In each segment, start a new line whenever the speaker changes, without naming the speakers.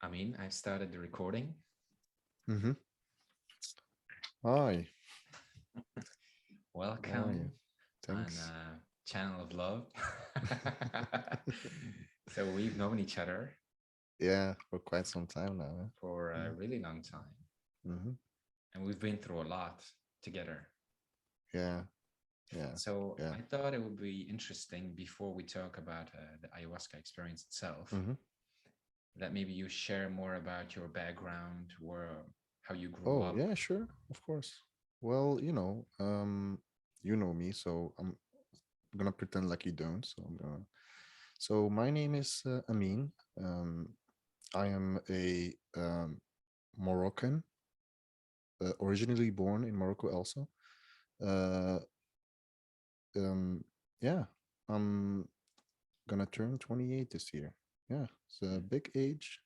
I mean, I've started the recording.
Mm-hmm. Hi, how are you?
Welcome on
Thanks.
Channel of Love. So we've known each other
Yeah, for quite some time now.
for
Huh?
a really long time,
Mm-hmm.
and we've been through a lot together.
Yeah, yeah,
So
yeah.
I thought it would be interesting before we talk about the ayahuasca experience itself,
Mm-hmm.
that maybe you share more about your background, or how you grew
Oh,
up.
yeah, sure, of course. Well, you know me, so I'm gonna pretend like you don't. So my name is Amin. Um, I am a Moroccan, originally born in Morocco also. Uh, um, yeah, I'm gonna turn 28 this year. Yeah, it's a
Mm.
big age,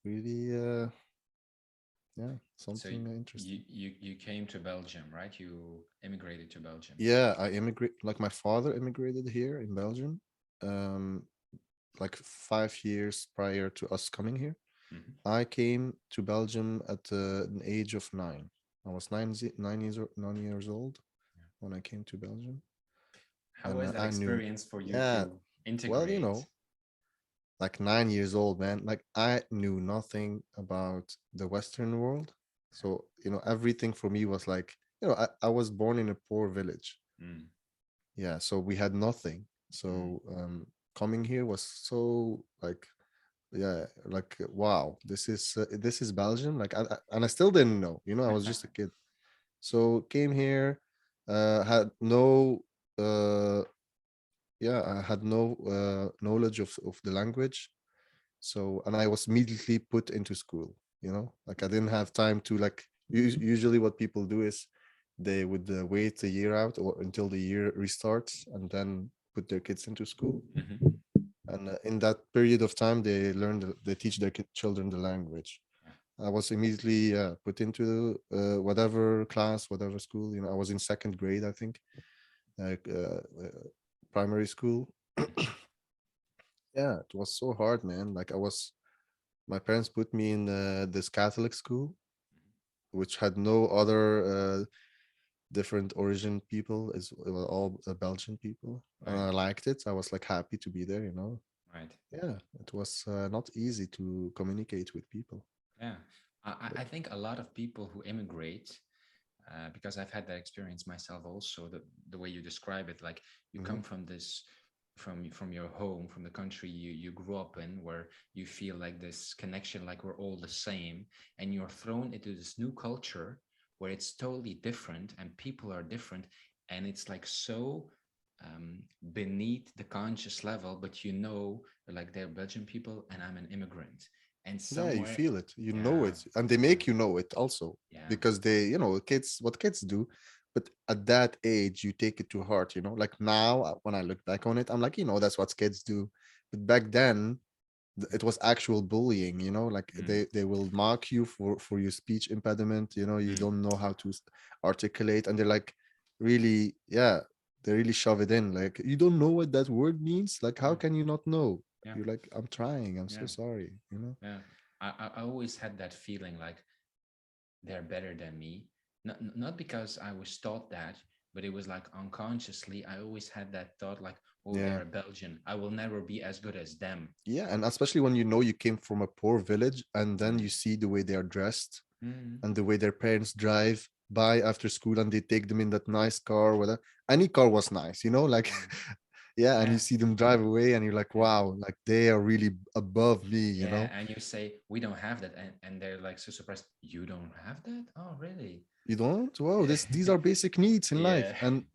really, yeah,
So
something interesting.
you came to Belgium, right? You immigrated to Belgium.
Yeah, I immigrate, like my father immigrated here in Belgium, um, like 5 years prior to us coming here.
Mhm.
I came to Belgium at an age of 9. I was 9 years old when I came to Belgium,
How
and
was that
I knew,
experience for you
yeah,
to
well,
integrate?
like 9 years old, man. Like I knew nothing about the Western world. So, everything for me was like, I was born in a poor village.
Mm,
Yeah. So we had nothing.
mm,
So coming here was so like, yeah, like wow, this is Belgium. Like, and I still didn't know, I was just a kid. So came here, had no, uh, yeah, I had no knowledge of the language. So, and I was immediately put into school, like I didn't have time to like, usually what people do is they would wait a year out or until the year restarts and then put their kids into school.
mhm.
And in that period of time, they teach their children the language.
Yeah.
I was immediately put into whatever class, whatever school. I was in second grade, I think, like primary school.
Mhm.
Yeah, it was so hard, man. Like my parents put me in this Catholic school, which had no other different origin people. It was all Belgian people, and
Right,
I liked it. I was like happy to be there.
right.
Yeah, it was not easy to communicate with people.
Yeah. I
But
think a lot of people who immigrate, because I've had that experience myself also, the way you describe it, like you
mhm.
come from this, from your home, from the country you grew up in, where you feel like this connection, like we're all the same, and you're thrown into this new culture where it's totally different and people are different, and it's like so beneath the conscious level, but like they're Belgian people and I'm an immigrant, and
Yeah, you
somewhere.
feel it, you know
Yeah,
it, and they
yeah,
make you know it also
yeah.
because kids, what kids do. But at that age, you take it to heart. Like now, when I look back on it, I'm like, that's what kids do. But back then, it was actual bullying. Like
Mm,
they will mock you for your speech impediment. You
mm,
don't know how to articulate, and they're like, really, yeah, they really shove it in. Like, you don't know what that word means. Like, how
yeah,
can you not know?
yeah,
You're like, I'm trying, I'm so
yeah,
sorry.
yeah. I always had that feeling like they're better than me. Not because I was taught that, but it was like unconsciously, I always had that thought like, oh,
Yeah.
they're a Belgian. I will never be as good as them.
Yeah, and especially when you came from a poor village and then you
Mm,
see the way they are dressed
mm,
and the way their parents drive by after school and they take them in that nice car, whether any car was nice, like
yeah,
yeah, and you
yeah,
see them drive away and you're like,
yeah.
wow, like they are really above me, you
Yeah,
know.
and you say we don't have that, and they're like so surprised. You don't have that? Oh, really?
You don't? Wow,
Yeah,
these are basic needs in life.
yeah,
And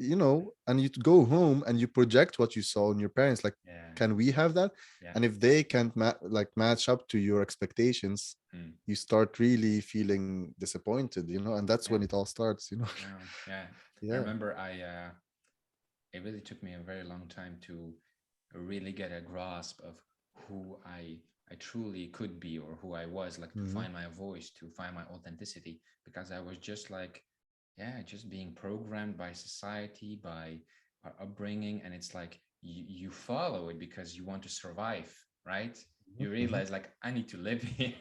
and you go home and you project what you saw in your parents, like,
yeah,
can we have that?
yeah.
And if they can't like match up to your expectations,
Mm,
you start really feeling disappointed, and that's
yeah,
when it all starts.
yeah, yeah. I
Yeah.
remember it really took me a very long time to really get a grasp of who I truly could be, or who I was, like to
Hmm.
find my voice, to find my authenticity, because I was just like, yeah, just being programmed by society, by our upbringing, and it's like you follow it because you want to survive, right? you realize like I need to live here.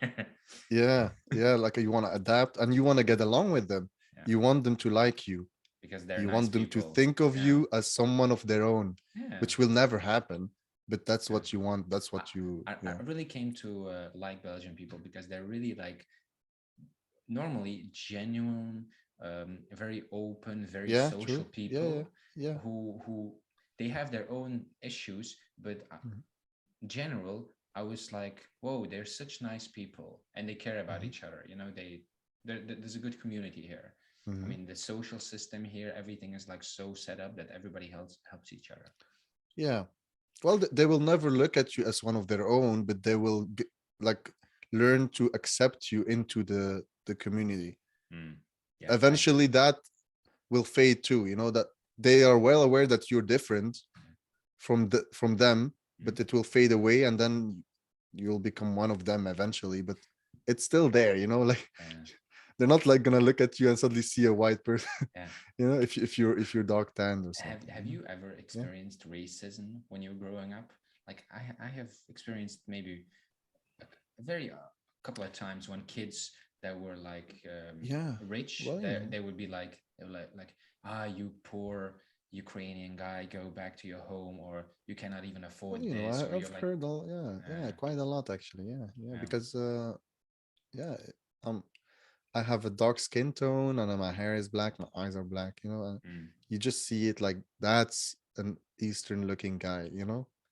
Yeah, yeah, like you want to adapt and you want to get along with them.
Yeah,
You want them to like you.
because they're
You
nice
want them to
people.
think of
Yeah,
you as someone of their own,
yeah,
which will never happen. But that's
yeah.
what you want. That's
I,
what you,
I
yeah.
really came to like Belgian people because they're really like normally genuine, very open, very
Yeah,
social
true. Yeah, yeah,
people
yeah.
who they have their own issues, but
Mhm,
general, I was like, whoa, they're such nice people and they care about
mhm,
each other. You know, there's a good community here. I
mhm.
mean, the social system here, everything is like so set up that everybody helps each other.
Yeah. Well, they will never look at you as one of their own, but they will like learn to accept you into the community.
Mm. Yeah, I agree.
Eventually, that will fade too. You know that they are well aware that you're different from them,
Mm.
but it will fade away, and then you'll become one of them eventually. But it's still there. You know, like
Yeah,
they're not like gonna look at you and suddenly see a white person.
yeah.
You know, if you're dark tanned or something.
Have you ever
Yeah.
experienced racism when you were growing up? Like I have experienced maybe a very couple of times when kids that were like
Yeah.
rich,
Well,
they would be like ah, you poor Ukrainian guy, go back to your home, or you cannot even
well,
afford this, or
I've
you're like
heard all, yeah, yeah, quite a lot actually. Yeah, yeah,
yeah,
because yeah, um, I have a dark skin tone and my hair is black, my eyes are black, and
mm,
you just see it like that's an Eastern looking guy.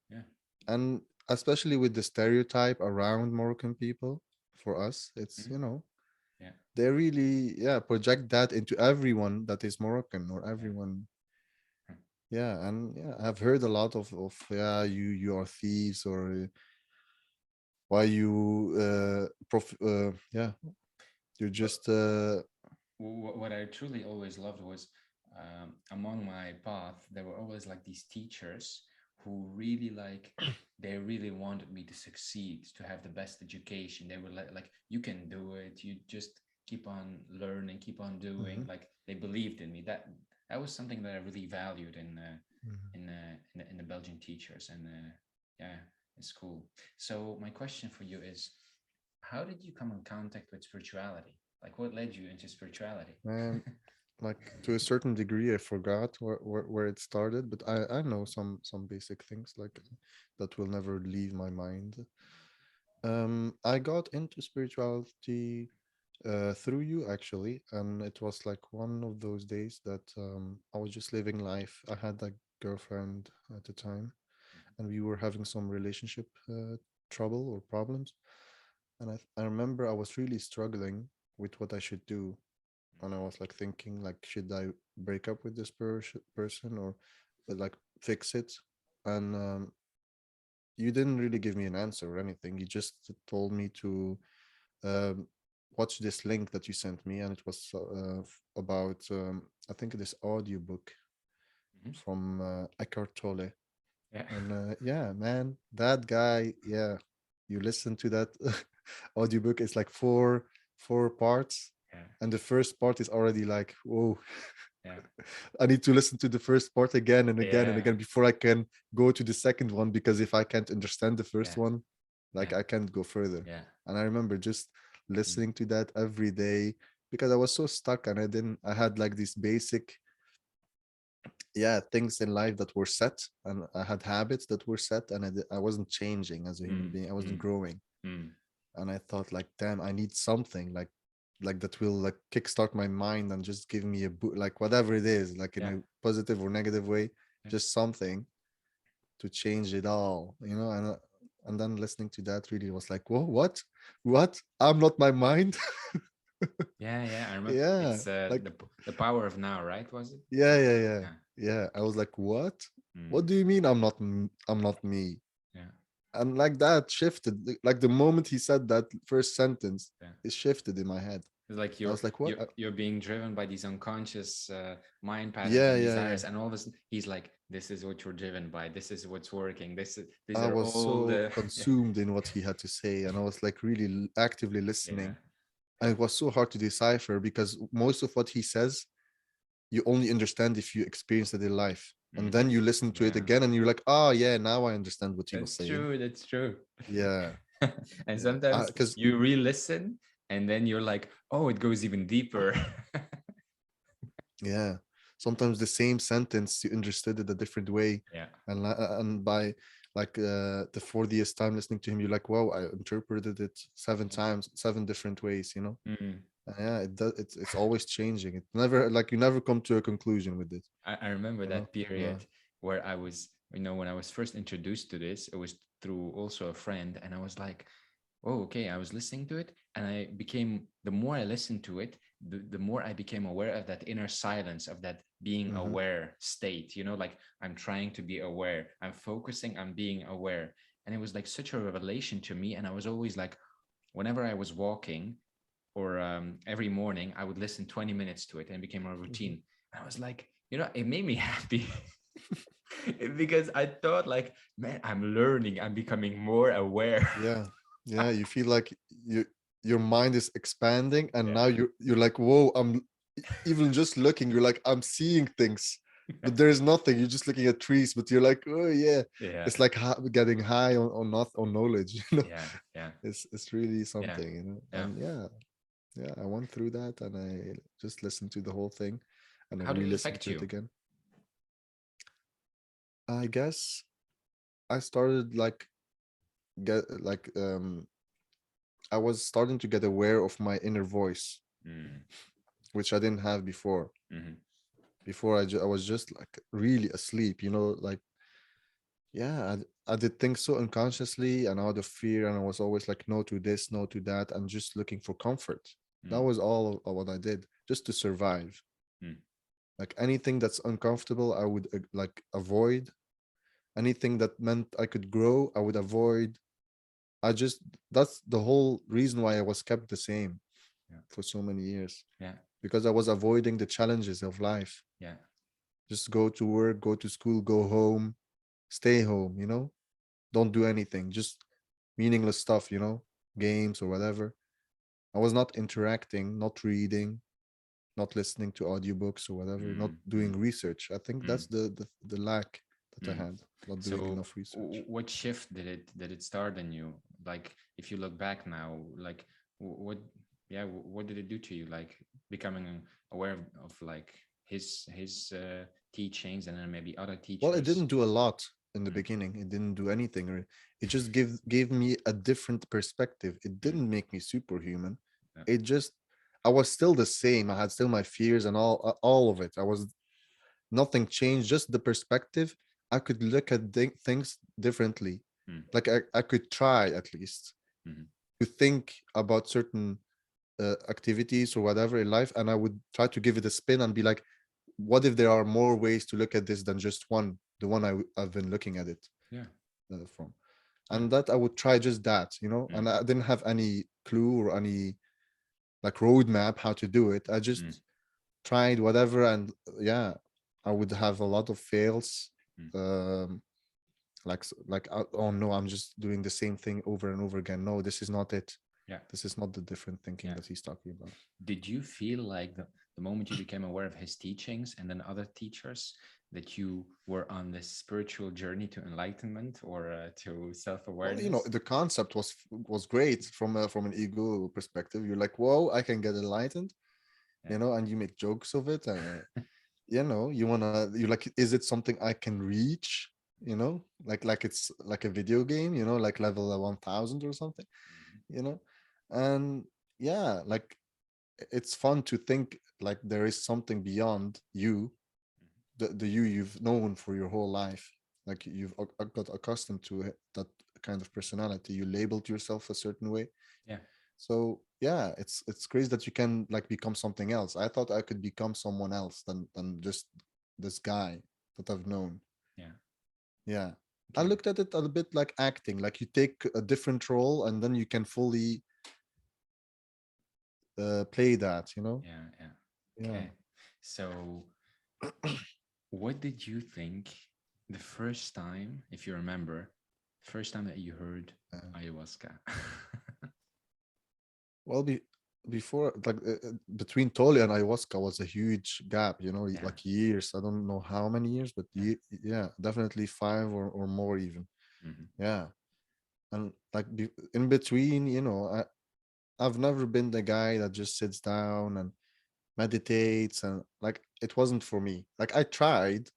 yeah,
And especially with the stereotype around Moroccan people, for us, it's,
mm, yeah,
they really, yeah, project that into everyone that is Moroccan or
yeah,
everyone.
mm,
Yeah, and yeah, I've heard a lot of yeah, you are thieves, or why you yeah, you're
but
just
what I truly always loved was among my path, there were always like these teachers who really like they really wanted me to succeed, to have the best education. They were like you can do it. You just keep on learning, keep on doing.
Mhm,
Like they believed in me. That was something that I really valued
mhm.
in the Belgian teachers, and yeah, it's cool. So my question for you is, how did you come in contact with spirituality? Like, what led you into spirituality?
And like to a certain degree, I forgot where it started, but I know some basic things like that will never leave my mind. I got into spirituality through you actually, and it was like one of those days that I was just living life. I had a girlfriend at the time, and we were having some relationship trouble or problems. And I remember I was really struggling with what I should do. And I was like thinking, like, should I break up with this person, or like fix it? And you didn't really give me an answer or anything. You just told me to um, watch this link that you sent me, and it was about I think this audiobook
Mhm.
from Eckhart Tolle.
Yeah,
And yeah, man, that guy, yeah, you listen to that audiobook, it's like four parts,
yeah,
and the first part is already like, whoa,
yeah,
I need to listen to the first part again and again and
yeah,
again before I can go to the second one, because if I can't understand the first
yeah,
one,
yeah,
like I can't go further.
yeah,
And I remember just
mm,
listening to that every day, because I was so stuck, and I had like these basic, yeah, things in life that were set, and I had habits that were set, and I wasn't changing as a human
mm,
being, I wasn't
mm,
growing.
mm,
And I thought like, damn, I need something like that will like kickstart my mind and just give me a boot, like whatever it is, like in
yeah,
a positive or negative way,
yeah,
just something to change it all, and then listening to that really was like, whoa, what, I'm not my mind.
yeah, yeah. I remember
Yeah,
it's
like,
the power of now, right? Was it?
yeah, yeah, yeah,
Yeah,
yeah, I was like, what
mm,
do you mean I'm not me?
yeah,
And like that shifted, like the moment he said that first sentence,
yeah.
it shifted in my head.
It's like
I was like, what?
you're being driven by these unconscious mind patterns
Yeah,
and
yeah, yeah.
desires, and all of a sudden he's like, "This is what you're driven by. This is what's working. These
I
are
was
all
so
the yeah,
consumed in what he had to say, and I was like really actively
yeah,
listening. And it was so hard to decipher, because most of what he says, you only understand if you experience it in life. And
hmm
then you listen to it
yeah.
again and you're like, oh, yeah, now I understand what he was
That's
saying.
true. That's true.
Yeah.
And
Yeah,
sometimes
because
you re-listen and then you're like, oh, it goes even deeper.
yeah, sometimes the same sentence you understood it a different way,
Yeah.
and by like the 40th time listening to him, you're like, wow, I interpreted it seven
Yeah.
times, seven different ways, you know.
Mm.
Yeah, it does. It's always changing. It never like you never come to a conclusion with it,
I remember
you know.
that period where I was, when I was first introduced to this, it was through also a friend, and I was like, oh, okay. I was listening to it, and I became, the more I listened to it, the more I became aware of that inner silence, of that being
Mm-hmm.
aware state, like I'm trying to be aware, I'm focusing, I'm being aware. And it was like such a revelation to me. And I was always like, whenever I was walking, or every morning, I would listen 20 minutes to it, and it became a
Mm-hmm.
routine. And I was like, it made me happy. Because I thought like, man, I'm learning, I'm becoming more aware.
Yeah, yeah. You feel like you your mind is expanding, and
Yeah.
now you're like, whoa, I'm even just looking. You're like, I'm seeing things, but there is nothing. You're just looking at trees, but you're like, oh yeah.
Yeah.
It's like getting high on not on knowledge. You know,
Yeah. Yeah.
it's really
Yeah.
something. You know,
Yeah.
and yeah, yeah. I went through that, and I just listened to the whole thing, and I
How did it
re-listened
affect
to it
you?
again. I guess I started like get like I was starting to get aware of my inner voice,
Mm.
which I didn't have before.
Hmm.
Before I was just like really asleep, you know, like yeah, I did things so unconsciously and out of fear, and I was always like no to this, no to that, and just looking for comfort. That
Mm.
was all of what I did just to survive.
Mm.
Like anything that's uncomfortable, I would like avoid. Anything that meant I could grow, I would avoid. I just That's the whole reason why I was kept the same
Yeah.
for so many years,
Yeah.
because I was avoiding the challenges of life.
Yeah.
Just go to work, go to school, go home, stay home, you know? Don't do anything, just meaningless stuff, you know? Games or whatever. I was not interacting, not reading, not listening to audiobooks or whatever, not
Mm.
doing
Mm.
research. I think
Mm.
that's the lack that I
Mm.
had, not doing
So,
enough research.
what shift did it start in you? Like, if you look back now, like, what, yeah, what did it do to you? Like, becoming aware of like his teachings, and then maybe other
Well, it
teachers.
didn't do a lot in the
Mm.
beginning. It didn't do anything. It just gave me a different perspective. It
Mm.
didn't make me superhuman.
Yeah.
It just I was still the same. I had still my fears and all of it. I was Nothing changed. Just the perspective. I could look at things differently.
Mm.
Like I could try at least
Mm.
to think about certain activities or whatever in life, and I would try to give it a spin and be like, what if there are more ways to look at this than just one, the one I've been looking at it
Yeah.
from.
Yeah.
And that I would try just that, you know,
Mm.
and I didn't have any clue or any like roadmap how to do it. I
Mm.
just tried whatever, and yeah, I would have a lot of fails.
Mm.
um oh no, I'm just doing the same thing over and over again. No, this is not it.
Yeah.
This is not the different thinking
Yeah.
that he's talking about.
Did you feel like the moment you became aware of his teachings and then other teachers, that you were on this spiritual journey to enlightenment, or to
Well, you know,
self-awareness?
the concept was great from an ego perspective. You're like, whoa, I can get enlightened,
Yeah.
you know, and you make jokes of it. You know, you're like, is it something I can reach? You know, like it's like a video game, you know, like level 1000 or something,
Mhm.
you know. And yeah, like it's fun to think like there is something beyond you, the you you've known for your whole life. Like you've got accustomed to that kind of personality. You labeled yourself a certain way.
Yeah.
So yeah, it's crazy that you can like become something else. I thought I could become someone else than just this guy that I've known.
Yeah.
Yeah. I
Okay.
looked at it a bit like acting, like you take a different role and then you can fully play that, you know?
Yeah. Yeah.
Yeah.
Okay. So, what did you think the first time, if you remember, first time that you heard
Yeah.
ayahuasca?
Well, before like between Toli and ayahuasca was a huge gap, you know,
Yeah.
like years. I don't know how many years, but
Yeah.
yeah, definitely five or more even.
Hmm.
Yeah. And like in between, I've never been the guy that just sits down and meditates, and like it wasn't for me. Like I tried,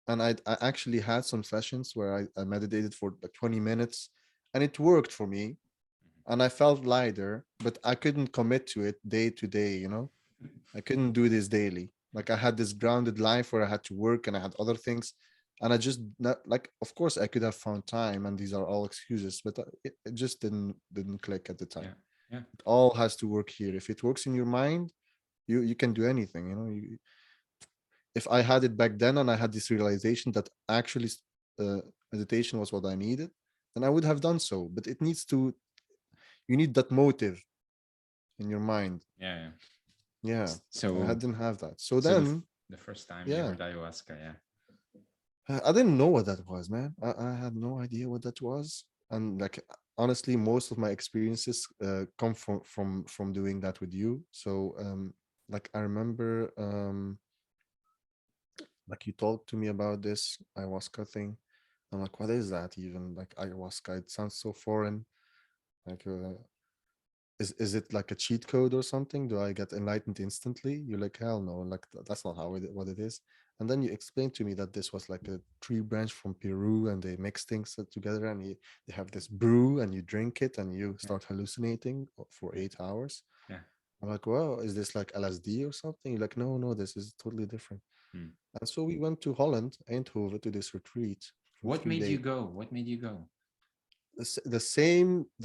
and I actually had some sessions where I meditated for like 20 minutes, and it worked for me, and I felt lighter, but I couldn't commit to it day to day. I couldn't do this daily. Like I had this grounded life where I had to work and I had other things, and I just not like. Of course, I could have found time, and these are all excuses, but it just didn't click at the time.
Yeah, yeah,
It all has to work here. If it works in your mind, you can do anything. If I had it back then and I had this realization that actually uh, meditation was what I needed, then I would have done so. But it needs to. You need that motive in your mind.
yeah, yeah.
Yeah, I
So,
didn't have that. So
so
then,
the first time you
yeah.
heard ayahuasca, yeah.
I didn't know what that was, man. I had no idea what that was, and like honestly, most of my experiences come from doing that with you. So, like I remember, like you talked to me about this ayahuasca thing. I'm like, what is that even? Like ayahuasca, it sounds so foreign. Like, is it like a cheat code or something? Do I get enlightened instantly? You're like, hell no, like that's not what it is. And then you explained to me that this was like a tree branch from Peru, and they mix things together, and they have this brew, and you drink it, and you
Yeah,
start hallucinating for
yeah,
8 hours.
yeah.
I'm like, well, is this like LSD or something? You're like, no, no, this is totally different.
Hmm.
And so we went to Holland, Eindhoven, to this retreat for
What
three
made you
days.
go? What made you go?
The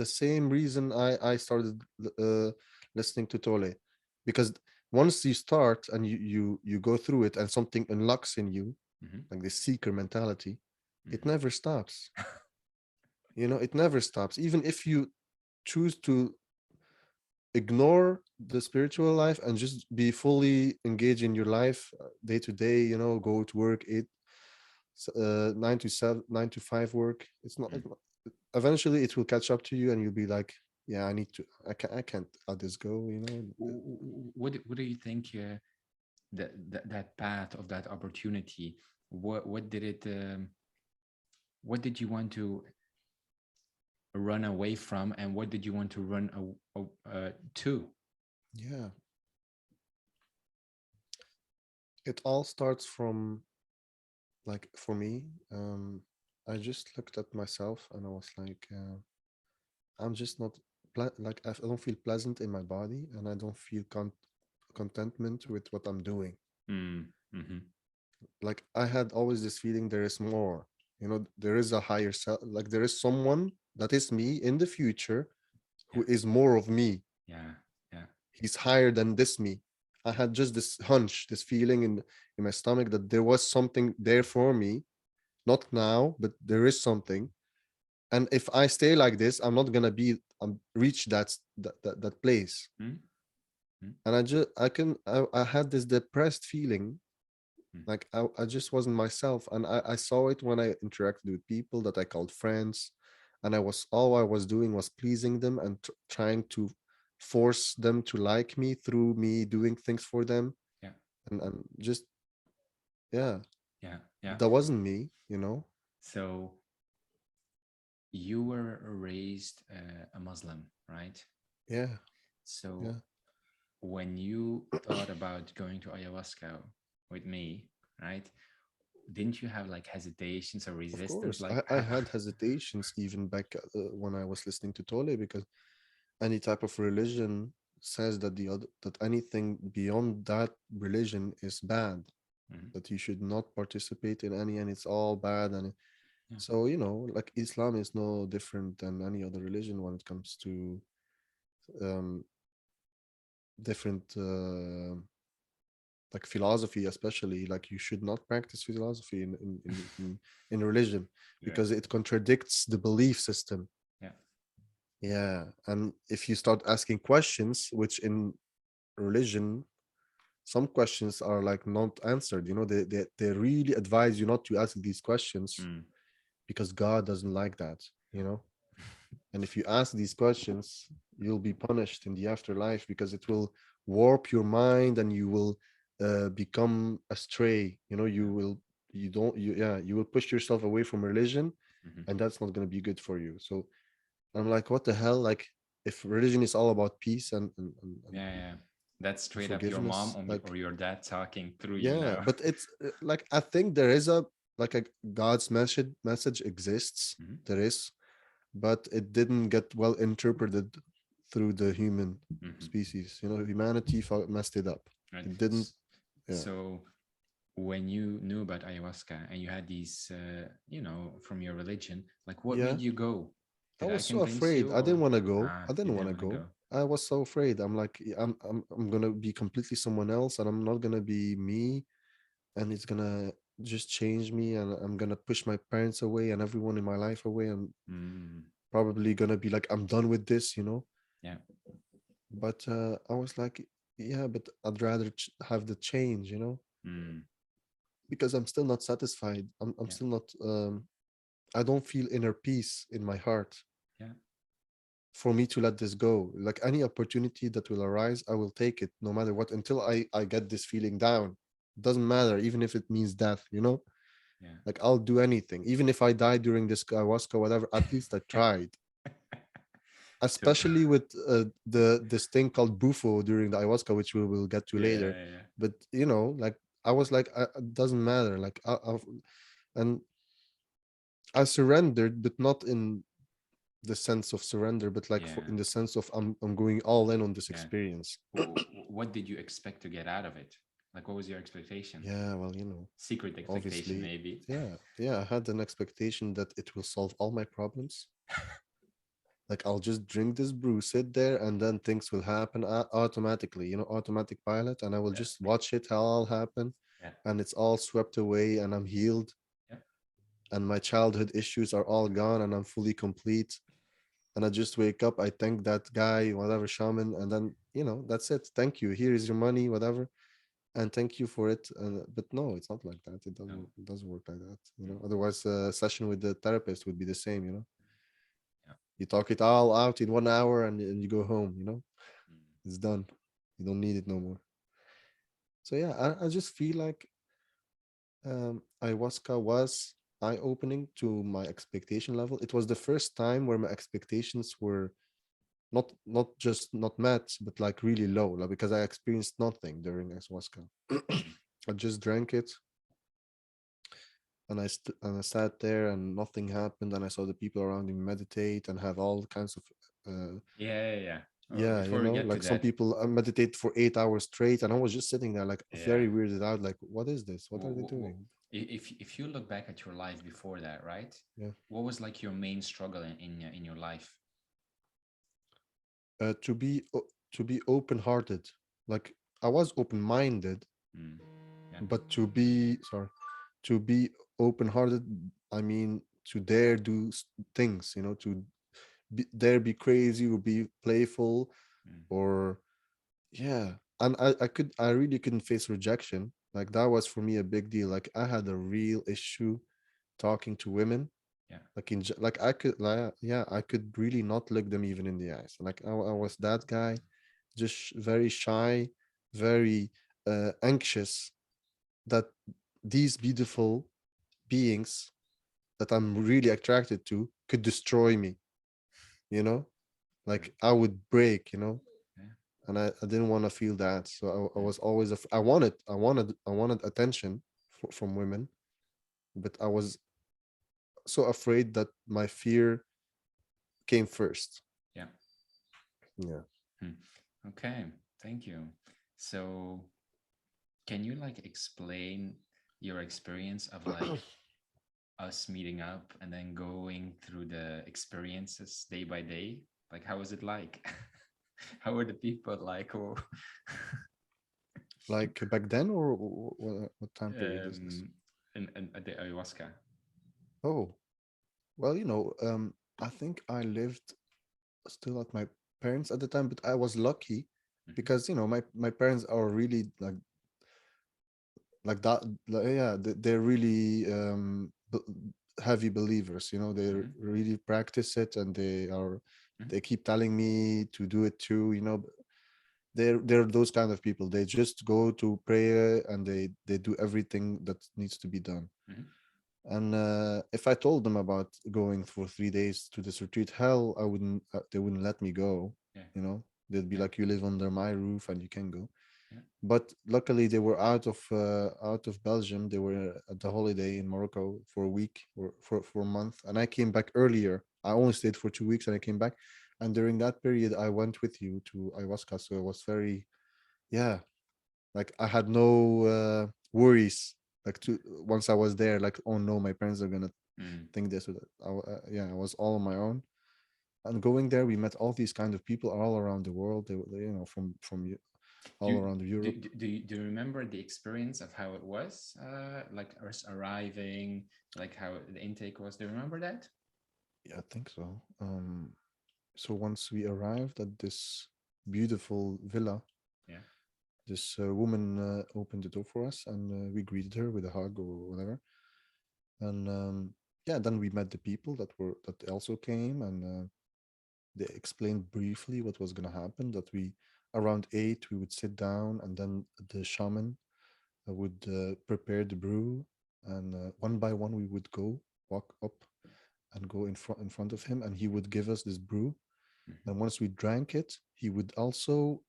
same reason I started listening to Tole, because once you start and you go through it and something unlocks in you,
Hmm.
like this seeker mentality, it
Hmm.
never stops. It never stops. Even if you choose to ignore the spiritual life and just be fully engaged in your life day to day, go to work, 9 to 7, 9 to 5 work. It's not, eventually it will catch up to you, and you'll be like, yeah, I can't let this go,
What do you think that path of that opportunity? What did it? What did you want to run away from, and what did you want to run to?
yeah, it all starts from, like, for me, I just looked at myself and I was like, I'm just not like, I don't feel pleasant in my body, and I don't feel contentment with what I'm doing.
Mm, mm-hmm.
Like I had always this feeling there is more. There is a higher self, like there is someone that is me in the future
Yeah,
who is more of me.
yeah, yeah,
He's higher than this me. I had just this hunch, this feeling in my stomach that there was something there for me, not now, but there is something. And if I stay like this, I'm not gonna reach that place.
mm, mm,
And I had this depressed feeling,
mm,
like I just wasn't myself, and I saw it when I interacted with people that I called friends, and all I was doing was pleasing them and trying to force them to like me through me doing things for them,
yeah,
and just, yeah,
yeah, yeah.
that wasn't me.
So you were raised a Muslim, right?
Yeah,
So
yeah,
when you thought about going to ayahuasca with me, right? Didn't you have like hesitations or
of
resistance?
course,
Like,
I had hesitations even back when I was listening to Tole, because any type of religion says that anything beyond that religion is bad,
mhm,
that you should not participate in any, and it's all bad. And
yeah,
so, like Islam is no different than any other religion when it comes to um different like philosophy, especially. Like you should not practice philosophy in religion,
yeah,
because it contradicts the belief system.
yeah,
Yeah, and if you start asking questions, which in religion, some questions are like not answered, they really advise you not to ask these questions,
mm,
because God doesn't like that. And if you ask these questions, you'll be punished in the afterlife, because it will warp your mind, and you will become astray.
yeah,
You don't, you, yeah, you will push yourself away from religion,
mhm,
and that's not going to be good for you. So I'm like, what the hell? Like, if religion is all about peace
Yeah, yeah. That's
and
straight up your mom
forgiveness,
or
like,
or your dad talking through you
yeah,
now.
but it's like, I think there is a, like, a God's message exists.
Mhm,
There is, but it didn't get well interpreted through the human
mhm.
species. Humanity messed it up.
Right.
It didn't. Yeah.
So when you knew about ayahuasca and you had these, from your religion, like what
Yeah.
made you go?
I
Did I
was so
convince
afraid.
you,
I didn't
or
want to go.
ah,
I
you
didn't want
didn't
to
want to
go.
go?
I was so afraid. I'm like, I'm gonna be completely someone else, and I'm not gonna be me, and it's gonna just change me, and I'm gonna push my parents away and everyone in my life away, and
Mm,
probably gonna be like, I'm done with this.
yeah.
But I was like, yeah, but I'd rather have the change,
Mm,
because I'm still not satisfied. I'm
yeah.
still not. I don't feel inner peace in my heart
Yeah.
for me to let this go. Like, any opportunity that will arise, I will take it no matter what, until I get this feeling down. Doesn't matter, even if it means death.
Yeah.
Like, I'll do anything, even if I die during this ayahuasca, whatever. At least I tried.
So
Especially with the this thing called bufo during the ayahuasca, which we will get to later.
yeah, yeah,
But like, I was like, it doesn't matter. Like, and I surrendered, but not in the sense of surrender, but like,
yeah,
in the sense of, I'm going all in on this
yeah.
experience.
What did you expect to get out of it? Like, what was your expectation?
Yeah, well,
Secret expectation,
obviously,
maybe.
yeah, I had an expectation that it will solve all my problems. Like, I'll just drink this brew, sit there, and then things will happen automatically, automatic pilot, and I will
Yeah,
just watch it how all happen,
yeah,
and it's all swept away, and I'm healed,
yeah.
and my childhood issues are all gone, and I'm fully complete. And I just wake up, I thank that guy, whatever shaman, and then that's it. Thank you. Here is your money, whatever, and thank you for it. But no, it's not like that. It
No.
doesn't. It doesn't work like that.
Mm,
Otherwise, a session with the therapist would be the same.
yeah.
You talk it all out in 1 hour, and you go home.
Mm,
It's done. You don't need it no more. So yeah, I just feel like ayahuasca was eye-opening to my expectation level. It was the first time where my expectations were not just not met, but like really low, like, because I experienced nothing during ayahuasca.
mm,
I just drank it, and I sat there, and nothing happened, and I saw the people around me meditate and have all kinds of
yeah, yeah, yeah.
yeah,
Before we get to
like, some
that,
people meditate for 8 hours straight, and I was just sitting there like
yeah.
very weirded out, like, what is this? What are they
w-
doing?
if you look back at your life before that, right?
Yeah.
What was like your main struggle in your life?
To be open-hearted. Like, I was open-minded,
Mm, yeah.
but to be open-hearted, I mean, to dare do things, to dare be crazy, or be playful,
Mm,
or yeah. And I really couldn't face rejection. Like, that was for me a big deal. Like, I had a real issue talking to women.
yeah.
Like, like, I could, like, yeah, I could really not look them even in the eyes. Like, I was that guy, just very shy, very anxious, that these beautiful beings that I'm really attracted to could destroy me, you know?
Right.
Like, I would break.
Yeah.
And I didn't want to feel that. So I
Mm,
was always, I wanted attention from women, but I was so afraid that my fear came first.
yeah.
Yeah.
Hmm. Okay. Thank you. So, can you like explain your experience of like us meeting up and then going through the experiences day by day? Like, how was it like? How were the people like? Or
Like, back then, or what time period is this?
um, in at the ayahuasca?
Oh, well, I think I lived still at my parents at the time, but I was lucky
Mhm,
because my parents are really like that. Like, yeah, they're really heavy believers. They
mhm,
really practice it, and
mhm,
they keep telling me to do it too. They're those kind of people. They just go to prayer, and they do everything that needs to be done.
mhm.
And if I told them about going for 3 days to this retreat, hell, I wouldn't. They wouldn't let me go.
Yeah.
You know, they'd be
Yeah.
like, "You live under my roof and you can go."
Yeah.
But luckily, they were out of Belgium. They were at the holiday in Morocco for a week or for a month, and I came back earlier. I only stayed for 2 weeks, and I came back. And during that period, I went with you to ayahuasca, so it was very, yeah, like I had no worries. Like to once I was there, like, oh no, my parents are gonna
Mm.
think this or that. Yeah, I was all on my own. And going there, we met all these kind of people all around the world. From
Do
all
you,
around Europe.
do you remember the experience of how it was, like us arriving, like how the intake was? Do you remember that?
Yeah, I think so. So once we arrived at this beautiful villa,
Yeah.
this woman opened the door for us, and we greeted her with a hug or whatever. And yeah, then we met the people that also came, and they explained briefly what was going to happen. That we around 8 we would sit down, and then the shaman would prepare the brew, and one by one we would go walk up and go in front of him, and he would give us this brew.
Mhm.
And once we drank it, he would also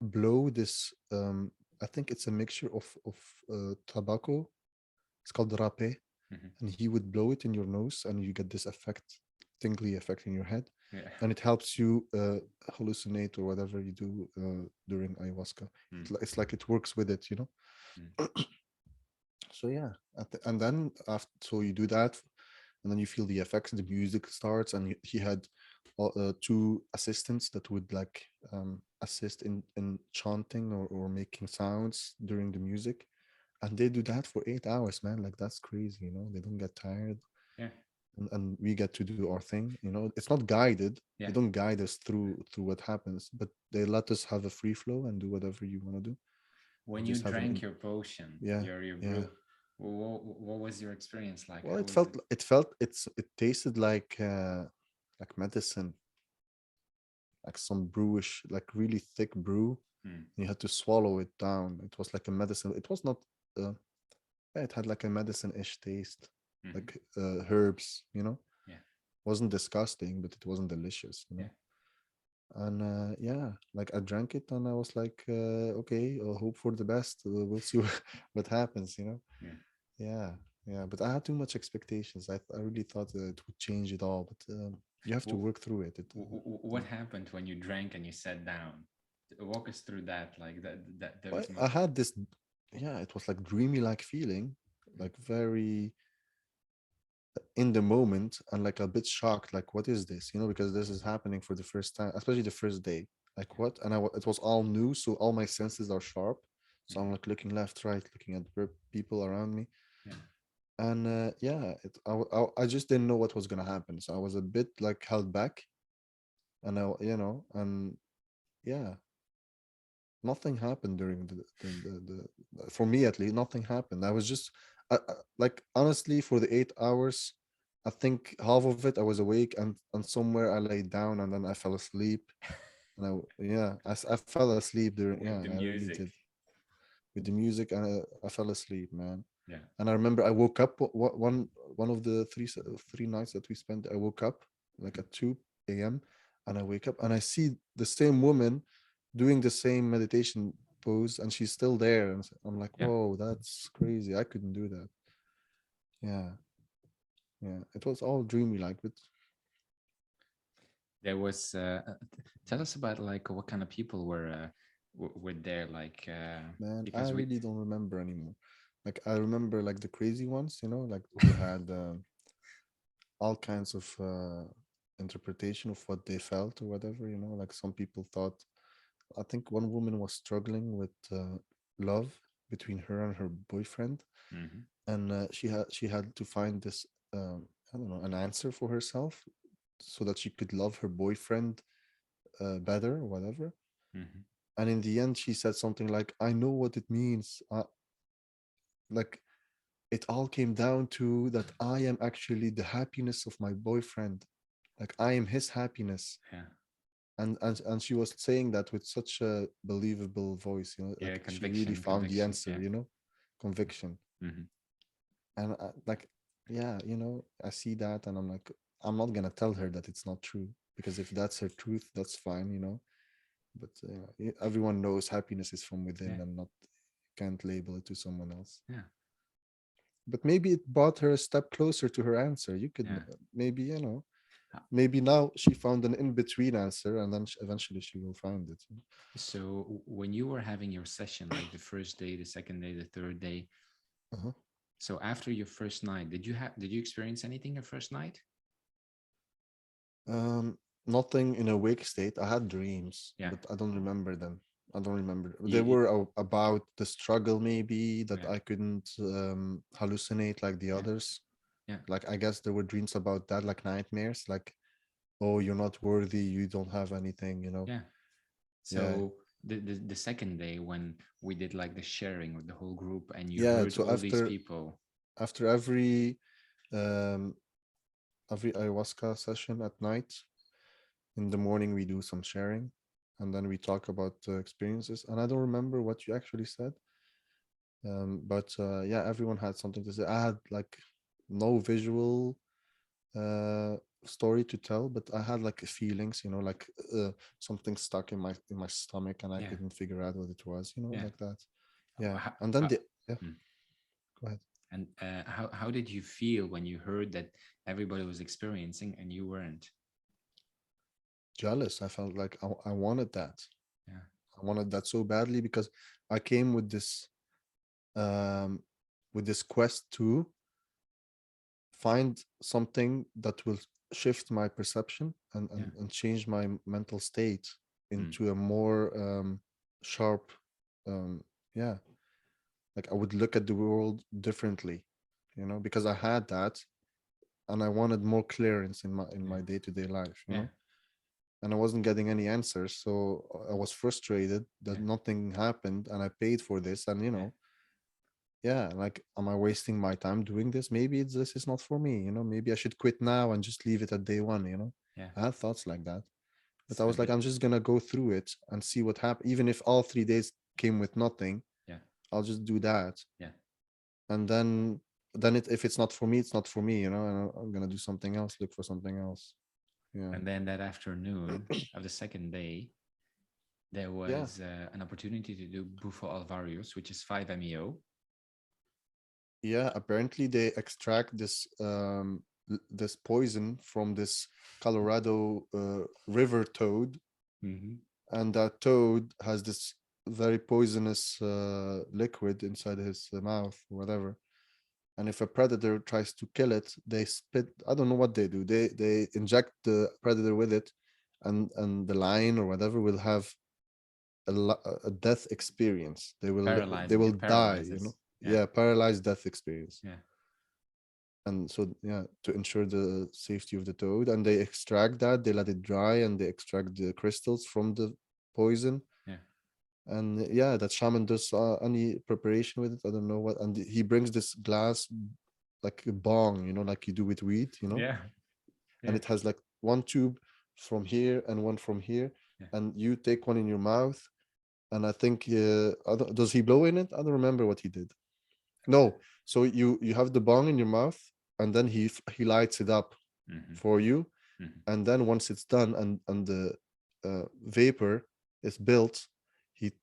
blow this. I think it's a mixture of tobacco. It's called rapé,
Mhm.
and he would blow it in your nose, and you get this effect, tingly effect in your head,
Yeah.
and it helps you hallucinate or whatever you do during ayahuasca.
Mm.
It's like it works with it, you know.
Mm.
So yeah, and then after, so you do that, and then you feel the effects, the music starts, and he had two assistants that would like assist in chanting or making sounds during the music, and they do that for 8 hours, man. Like that's crazy, you know. They don't get tired,
Yeah.
and we get to do our thing, you know. It's not guided. They
Yeah.
don't guide us through what happens, but they let us have a free flow and do whatever you want to do,
When
and
you
just have
drank your potion,
yeah,
your
yeah.
brew, what was your experience like?
Well,
How
it
was
felt
it?
it tasted like medicine, like some brewish, like really thick brew.
Mm.
And you had to swallow it down. It was like a medicine. It was not. Uh, yeah, it had like a medicine-ish taste,
Hmm.
like herbs. You know,
Yeah.
wasn't disgusting, but it wasn't delicious. You
Yeah.
know, and yeah, like I drank it, and I was like, okay, I'll hope for the best. We'll see what happens. You know.
Yeah.
Yeah, yeah, but I had too much expectations. I really thought that it would change it all, but you have to
Wh-
work through it.
what happened when you drank and you sat down? Walk us through that, like that those
I had this, yeah, it was like dreamy like feeling, like very in the moment, and like a bit shocked, like what is this? You know, because this is happening for the first time, especially the first day. Like what? And it was all new, so all my senses are sharp. So I'm
Mhm.
like looking left, right, looking at the people around me.
Yeah.
And yeah, I just didn't know what was gonna happen, so I was a bit like held back, and and yeah, nothing happened during for me at least. Nothing happened. I was just like, honestly, for the 8 hours, I think half of it I was awake, and somewhere I laid down, and then I fell asleep. And yeah, I fell asleep during, yeah,
With the
I really did,
music.
with the music, and I fell asleep, man.
Yeah.
And I remember I woke up one of the three nights that we spent. I woke up like at 2 a.m., and I wake up and I see the same woman doing the same meditation pose, and she's still there. And I'm like,
Yeah.
whoa, that's crazy. I couldn't do that. Yeah, yeah. It was all dreamy, like, but
There was. Tell us about like what kind of people were there, like
man, I
because we.
really don't remember anymore. Like I remember like the crazy ones, like who had all kinds of interpretation of what they felt or whatever. Like some people thought, I think one woman was struggling with love between her and her boyfriend,
Mhm.
and she had to find this, I don't know, an answer for herself, so that she could love her boyfriend better or whatever.
Mhm.
And in the end, she said something like, "I know what it means. Like it all came down to that I am actually the happiness of my boyfriend. Like I am his happiness."
Yeah.
And she was saying that with such a believable voice,
Yeah.
like she really found the
Conviction.
answer,
Yeah.
conviction.
Mhm.
And like yeah, I see that and I'm like, I'm not gonna tell her that it's not true, because if that's her truth, that's fine. But everyone knows happiness is from within
Yeah,
and not can't label it to someone else.
yeah,
But maybe it brought her a step closer to her answer. You could
yeah.
maybe,
Uh,
maybe now she found an in-between answer, and then eventually she will find it.
So when you were having your session, like the first day, the second day, the third day,
Uh-huh.
so after your first night, did you experience anything your first night?
Nothing in a wake state. I had dreams,
Yeah.
but I don't remember them. I don't remember. They
You
were about the struggle, maybe that
yeah,
I couldn't hallucinate like the
yeah,
others.
yeah,
Like I guess there were dreams about that, like nightmares, like, oh, you're not worthy, you don't have anything.
yeah.
Yeah,
So the second day when we did like the sharing with the whole group and you
yeah.
heard
So
all these people.
after um every ayahuasca session at night, in the morning we do some sharing, and then we talk about experiences. And I don't remember what you actually said. But yeah, everyone had something to say. I had like no visual uh story to tell, but I had like feelings, like something stuck in my stomach, and I
Yeah,
couldn't figure out what it was,
yeah.
like that. Yeah.
How,
And then
how,
the yeah,
hmm.
go ahead.
And how did you feel when you heard that everybody was experiencing and you weren't?
Jealous. I felt like I wanted that.
Yeah,
I wanted that so badly, because I came um with this quest to find something that will shift my perception and
yeah,
change my mental state
mm,
into a more sharp, um yeah, like I would look at the world differently, because I had that, and I wanted more clearance in my
yeah,
day-to-day life,
yeah,
and I wasn't getting any answers, so I was frustrated that
yeah,
nothing happened, and I paid for this, and
yeah,
yeah, like, am I wasting my time doing this? Maybe this is not for me, maybe I should quit now and just leave it at day one.
yeah.
I had thoughts like that, but I
So
was like,
the
I'm just gonna go through it and see what happens. Even if all 3 days came with nothing,
yeah,
I'll just do that.
yeah.
And then if it's not for me, it's not for me, and I'm gonna do something else, look for something else. Yeah.
And then that afternoon of the second day, there
Yeah.
was an opportunity to do Bufo alvarius, which is 5-MeO.
Yeah, apparently they extract this poison from this Colorado river toad,
Mm-hmm.
and that toad has this very poisonous liquid inside his mouth, whatever. And if a predator tries to kill it, they spit. I don't know what they do. They inject the predator with it, and the lion or whatever will have a death experience. They
Paralyzing,
will
it
die.
paralyzes. Yeah,
Yeah, paralyzed death experience.
yeah,
And so, yeah, to ensure the safety of the toad, and they extract that, they let it dry, and they extract the crystals from the poison.
yeah,
And yeah, that shaman does any preparation with it, I don't know what, and he brings this glass, like a bong, like you do with weed,
yeah,
and
yeah,
it has like one tube from here and one from here,
yeah.
and you take one in your mouth, and I think does he blow in it? I don't remember what he did. No, so you have the bong in your mouth, and then he lights it up
Mm-hmm.
for you,
Mm-hmm.
and then once it's done, and the vapor is built,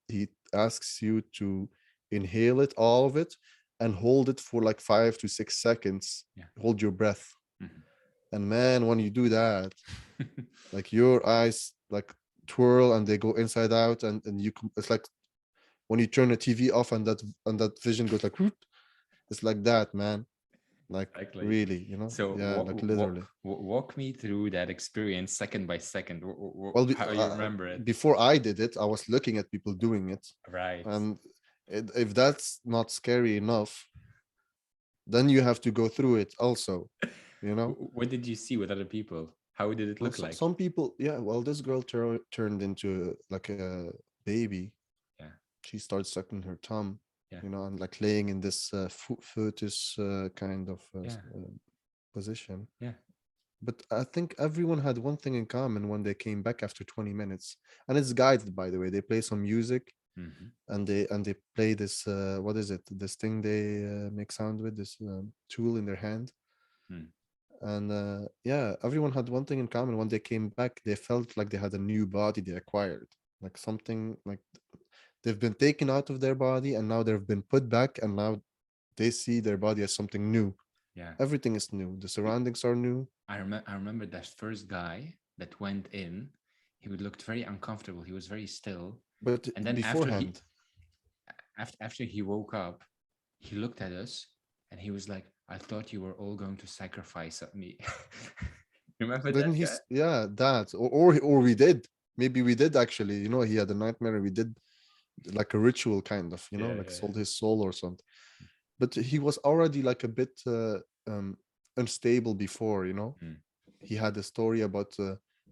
he asks you to inhale it, all of it, and hold it for like 5 to 6 seconds.
Yeah.
Hold your breath,
Mm-hmm.
and man, when you do that, like your eyes like twirl and they go inside out, and it's like when you turn the TV off, and that vision goes like whoop. It's like that, man. Like
Exactly.
really,
So
yeah, like literally.
walk me through that experience second by second.
Well,
How you remember it?
before I did it, I was looking at people doing it,
Right.
and if that's not scary enough, then you have to go through it also. You know,
What did you see with other people? How did it
well,
look like?
some people, yeah. Well, this girl turned into like a baby.
Yeah,
She started sucking her thumb,
yeah,
and like laying in this fetus kind of
yeah,
position.
yeah,
But I think everyone had one thing in common when they came back after 20 minutes, and it's guided, by the way. They play some music,
mm-hmm.
and they play this what is it? This thing they make sound with, this tool in their hand.
Mm.
And yeah, everyone had one thing in common. When they came back, they felt like they had a new body they acquired, like something like they've been taken out of their body and now they've been put back, and now they see their body as something new.
Yeah.
Everything is new. The
Be-
surroundings are new.
I remember that first guy that went in. He would looked very uncomfortable. He was very still.
But
And then
beforehand,
after he woke up, he looked at us and he was like, "I thought you were all going to sacrifice me." Remember
didn't
that
he?
guy?
Yeah, that or we did. Maybe we did actually. He had a nightmare. We did like a ritual kind of.
Yeah,
Like
yeah,
sold his soul or something. But he was already like a bit unstable before.
yeah. Mm.
He had a story about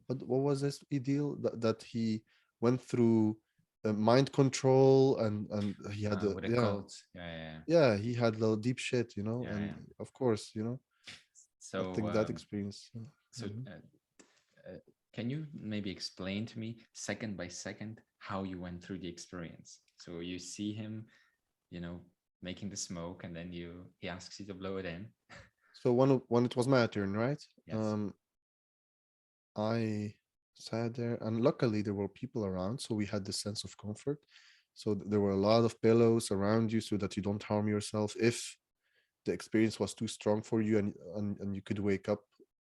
what was this ideal that he went through mind control, and he had a
With a
yeah,
cult. Yeah, yeah, yeah.
yeah, he had little deep shit,
Yeah,
and
yeah.
of course, I
So,
think that experience.
so
Mhm.
can you maybe explain to me second by second how you went through the experience? So you see him, you know, making the smoke, and then he asks you to blow it in.
So when it was my turn, right?
Yes.
I sat there, and luckily there were people around, so we had this sense of comfort. So there were a lot of pillows around you so that you don't harm yourself if the experience was too strong for you, and you could wake up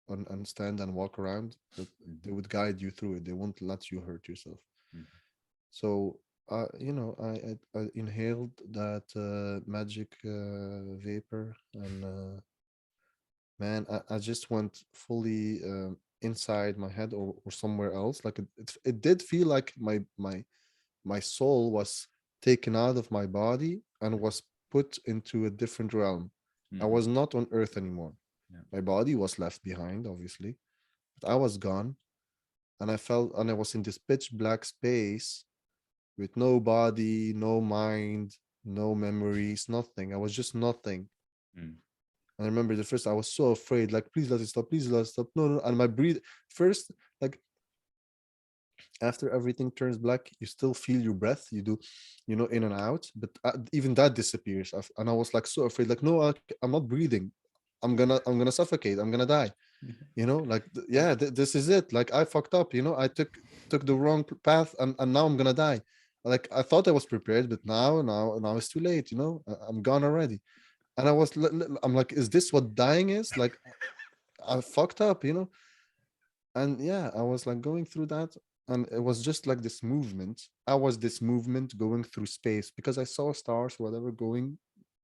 and stand and walk around, that they
Mhm,
would guide you through it. They won't let you hurt yourself.
mhm,
So I inhaled that magic vapor, and man, I just went fully inside my head, or somewhere else. Like it did feel like my soul was taken out of my body and was put into a different realm. I
mhm.
was not on earth anymore.
Yeah.
My body was left behind, obviously, but I was gone, and I was in this pitch black space with no body, no mind, no memories, nothing. I was just nothing.
Mm,
And I remember the first, I was so afraid, like, please let it stop, please let it stop. No, no. And my breathe first, like after everything turns black, you still feel your breath. You do, in and out, but even that disappears. And I was like so afraid, like, no, I'm not breathing. I'm gonna suffocate. I'm gonna die. Like, yeah, this is it. Like, I fucked up. I took the wrong path, and now I'm gonna die. Like, I thought I was prepared, but now it's too late. I'm gone already. And I'm like, is this what dying is? Like, I fucked up. And yeah, I was like going through that, and it was just like this movement. I was this movement going through space because I saw stars, whatever, going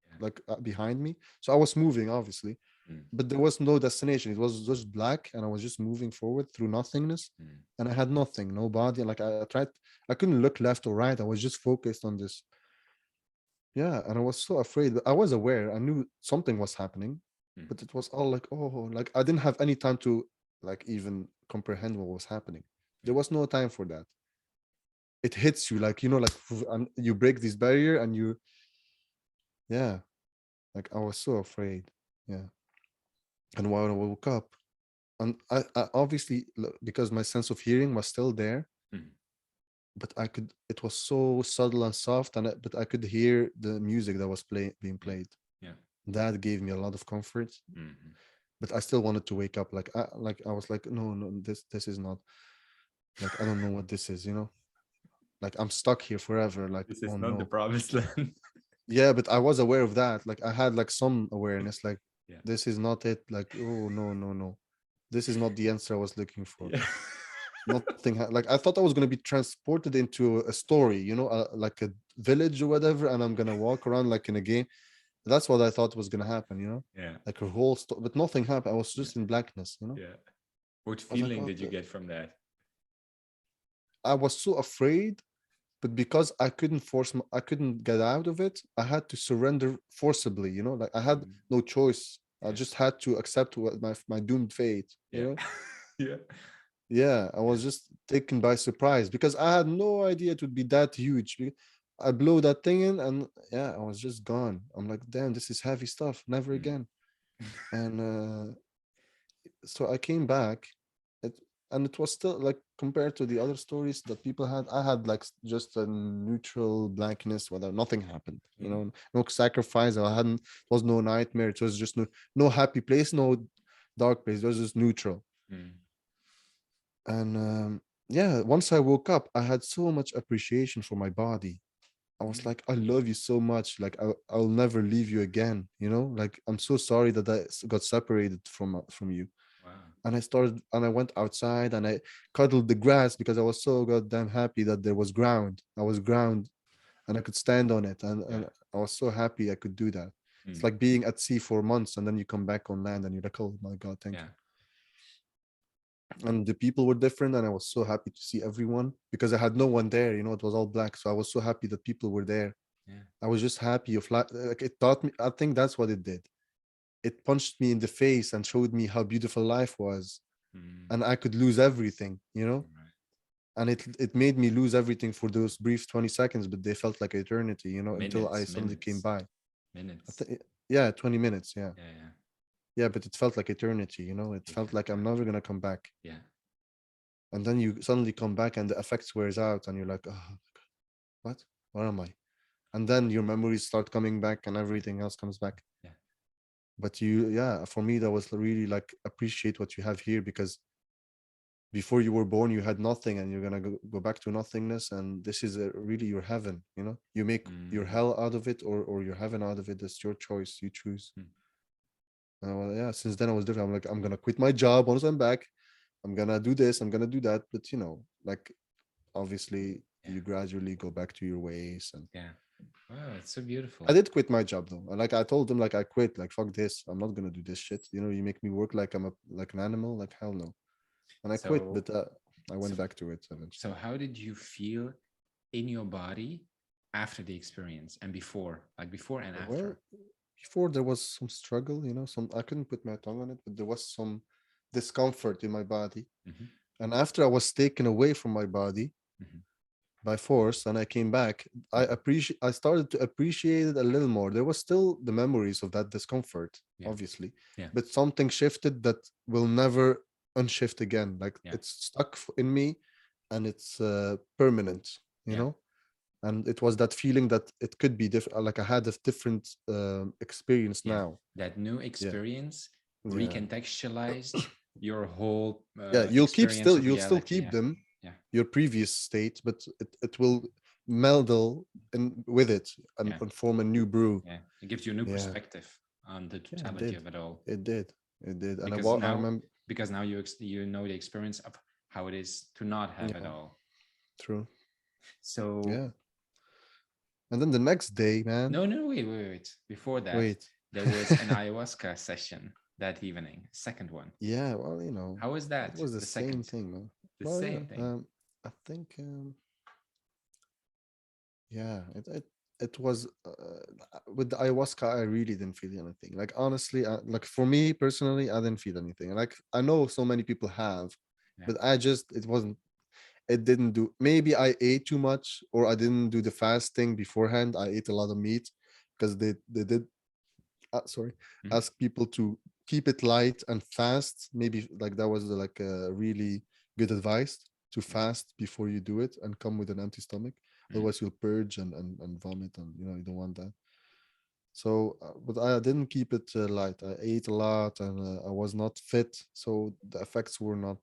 yeah.
like behind me. So I was moving, obviously,
Mm,
but there was no destination. It was just black, and I was just moving forward through nothingness,
mm,
and I had nothing, no body. Like, I tried, I couldn't look left or right. I was just focused on this. Yeah, and I was so afraid. I was aware. I knew something was happening,
mm,
but it was all like, oh, like I didn't have any time to like even comprehend what was happening. There
mm,
was no time for that. It hits you like, like, and you break this barrier, and yeah, like I was so afraid. Yeah. And when I woke up, and I obviously, because my sense of hearing was still there,
mm.
but it was so subtle and soft, but I could hear the music that was being
Yeah.
played.
Yeah.
That gave me a lot of comfort,
Mhm.
but I still wanted to wake up. Like I was like, no, no, this is not, like, I don't know what this is. Like, I'm stuck here forever. Like,
This
oh
is not the
no.
promised land.
Yeah, but I was aware of that. Like, I had like some awareness. Like,
Yeah.
this is not it. Like, oh no, no, no, this is not the answer I was looking for.
Yeah.
Nothing. Like, I thought I was gonna be transported into a story. Like a village or whatever, and I'm gonna walk around like in a game. That's what I thought was gonna happen.
Yeah.
Like a whole but nothing happened. I was
Yeah.
just in blackness.
Yeah. What
I was like,
feeling
what
did you
the?
get from that?
I was so afraid, but because I couldn't get out of it, I had to surrender forcibly. Like, I had
Mhm.
no choice. I
Yeah.
just had to accept what my doomed fate.
Yeah. Yeah.
Yeah, I
Yeah.
was just taken by surprise because I had no idea it would be that huge. I blew that thing in, and yeah, I was just gone. I'm like, damn, this is heavy stuff. Never
Mm.
again. And so I came back. and it was still like compared to the other stories that people had, I had like just a neutral blankness whether nothing happened,
Mm,
no sacrifice. I hadn't, it was no nightmare, it was just no happy place, no dark place, it was just neutral.
mm,
And yeah, once I woke up, I had so much appreciation for my body. I was
mm.
like, I love you so much. Like, I'll never leave you again. Like, I'm so sorry that got separated from you.
Wow.
And I went outside and I cuddled the grass because I was so goddamn happy that there was ground. I was ground and I could stand on it. And
Yeah.
I was so happy I could do that. It's
Mm,
like being at sea for months and then you come back on land and you're like, oh my God, thank
yeah.
you. And the people were different and I was so happy to see everyone because I had no one there. It was all black. So I was so happy that people were there.
Yeah.
I was just happy of like it taught me. I think that's what it did. It punched me in the face and showed me how beautiful life was,
Mm,
and I could lose everything.
right.
And it made me lose everything for those brief 20 seconds, but they felt like eternity, until I
Minutes,
suddenly came
minutes,
by.
minutes.
Yeah, 20 minutes. Yeah,
Yeah, yeah.
yeah, but it felt like eternity. It
I
felt
can
like I'm never
imagine.
gonna come back.
Yeah.
And then you suddenly come back, and the effects wears out, and you're like, oh, what? Where am I? And then your memories start coming back, and
Yeah.
everything else comes back.
Yeah.
But yeah, for me, that was really like appreciate what you have here because before you were born, you had nothing, and you're gonna go back to nothingness. And this is really your heaven. You make your
Mm,
hell out of it or your heaven out of it. That's your choice. You choose.
mm.
Well, yeah, since then I was different. I'm like, I'm gonna quit my job once I'm back. I'm gonna do this. I'm gonna do that. But like obviously,
Yeah.
you gradually go back to your ways. And
Yeah. Wow, it's so
I
beautiful.
did quit my job though. Like I told them, like I quit. Like fuck this. I'm not gonna do this shit. You make me work like I'm like an animal. Like hell no. And I quit,
So,
but I
so,
went back to it
so
eventually.
how did you feel in your body after the experience and before, like before and
Well,
after?
before there was some struggle. Some I couldn't put my tongue on it, but there was some discomfort in my body.
Hmm.
And after I was taken away from my body
Hmm.
by force and I came back, I started to appreciate it a little more. There was still the memories of that discomfort,
Yeah.
obviously,
Yeah.
but something shifted that will never unshift again. Like
Yeah.
it's stuck in me and it's permanent, you
Yeah.
know? And it was that feeling that it could be different. Like I had a different experience
Yeah.
now.
That new
Yeah.
experience
Yeah.
recontextualized your whole
Yeah.
experience of
You'll still
reality.
keep
Yeah.
them,
Yeah.
your previous state, but it will meldle in with it and,
Yeah.
and form a new brew.
Yeah. It gives you a new
Yeah.
perspective on the
Yeah, it
totality
did.
of it all.
It did. It did. And
because
I
now
remember,
because now you know the experience of how it is to not have it
yeah,
all.
true.
So
Yeah. And then the next day, man,
no, wait. Before that,
wait.
there was an ayahuasca session that evening, second one.
Yeah, well,
How was
it
that?
was the
The
same
second,
thing, man.
the
Well, yeah.
same thing.
I think yeah, it was with the ayahuasca. I really didn't feel anything. Like honestly, like for me personally, I didn't feel anything. Like I know so many people have,
Yeah.
but it wasn't. It didn't do. Maybe I ate too much, or I didn't do the fasting beforehand. I ate a lot of meat because they did. Sorry,
Mhm.
ask people to keep it light and fast. Maybe like that was like a really good advice to
Yeah.
fast before you do it and come with an empty stomach.
Mm.
Otherwise, you'll purge and vomit, and you don't want that. So, but I didn't keep it light. I ate a lot and I was not fit. So the effects were not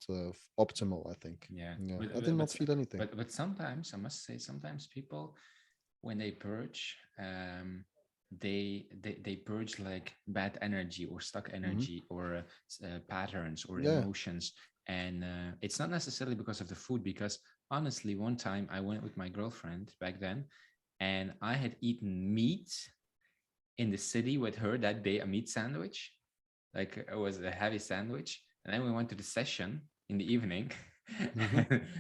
optimal, I think.
Yeah.
Yeah,
But,
I did
but
not
but
feel anything.
but sometimes I must say sometimes people when they purge, they purge like bad energy or stuck
Hmm.
energy or patterns or
Yeah.
emotions, and it's not necessarily because of the food. Because honestly, one time I went with my girlfriend back then, and I had eaten meat in the city with her that day, a meat sandwich, like it was a heavy sandwich, and then we went to the session in the evening.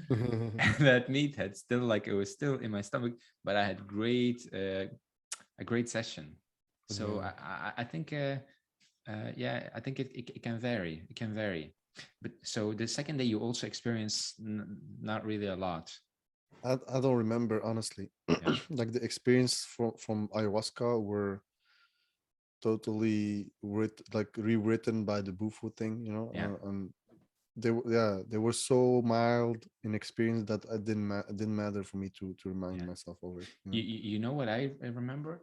Hmm.
And that meat had still like it was still in my stomach, but I had a great session. So
Yeah.
I think yeah, I think it can vary. It can vary. But so the second day you also experience not really a lot.
I don't remember honestly.
Yeah.
Like the experience from ayahuasca were totally like rewritten by the Bufo thing,
Yeah.
and yeah, they were so mild in experience that it didn't matter for me to remind
Yeah.
myself of it, you know.
You know what I remember?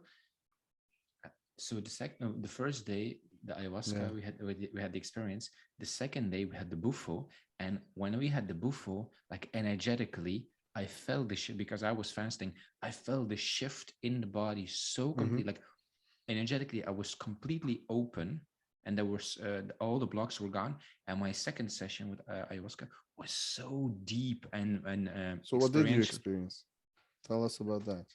So the first day, the
Yeah.
ayahuasca, we had the experience. The second day we had the bufo, and when we had the bufo, like energetically, I felt the shift because I was fasting. I felt the shift in the body so
Mm-hmm.
complete, like energetically, I was completely open, and there was all the blocks were gone. And my second session with ayahuasca was so deep and
So what did you
experiential.
experience? Tell us about that.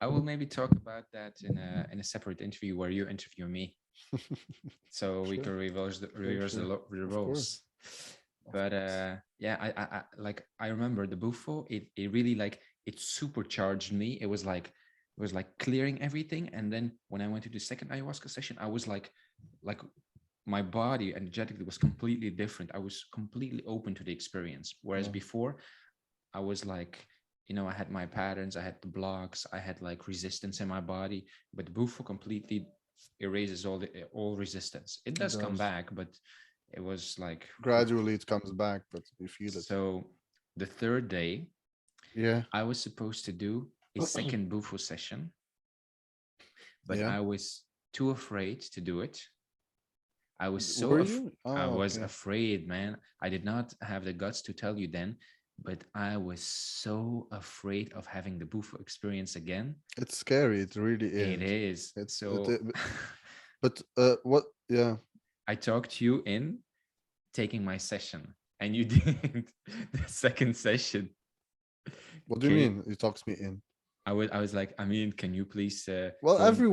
I will maybe talk about that in a separate interview where you interview me, so we
Sure.
can
Sure, sure.
the
Of course.
roles.
Of
But
course.
yeah, I like I remember the bufo. It really like it supercharged me. It was like clearing everything. And then when I went to the second ayahuasca session, I was like my body energetically was completely different. I was completely open to the experience. Whereas
Yeah.
before, I was like, you know, I had my patterns, I had the blocks, I had like resistance in my body. But the bufo completely erases all resistance. It
It
does come
does.
back, but it was like
Gradually it comes back, but you feel it.
so. The third day,
Yeah.
I was supposed to do a second bufo session, but
Yeah.
I was too afraid to do it. I was
Were you?
I
Oh,
was
okay.
afraid, man. I did not have the guts to tell you then, but I was so afraid of having the bufo experience again.
It's scary. It really
It
is.
is.
It
So
but what? Yeah.
I talked you in taking my session, and you did the second session.
What do you
Can you,
mean? You talked me in.
I was like, I mean, can you please
Well,
go?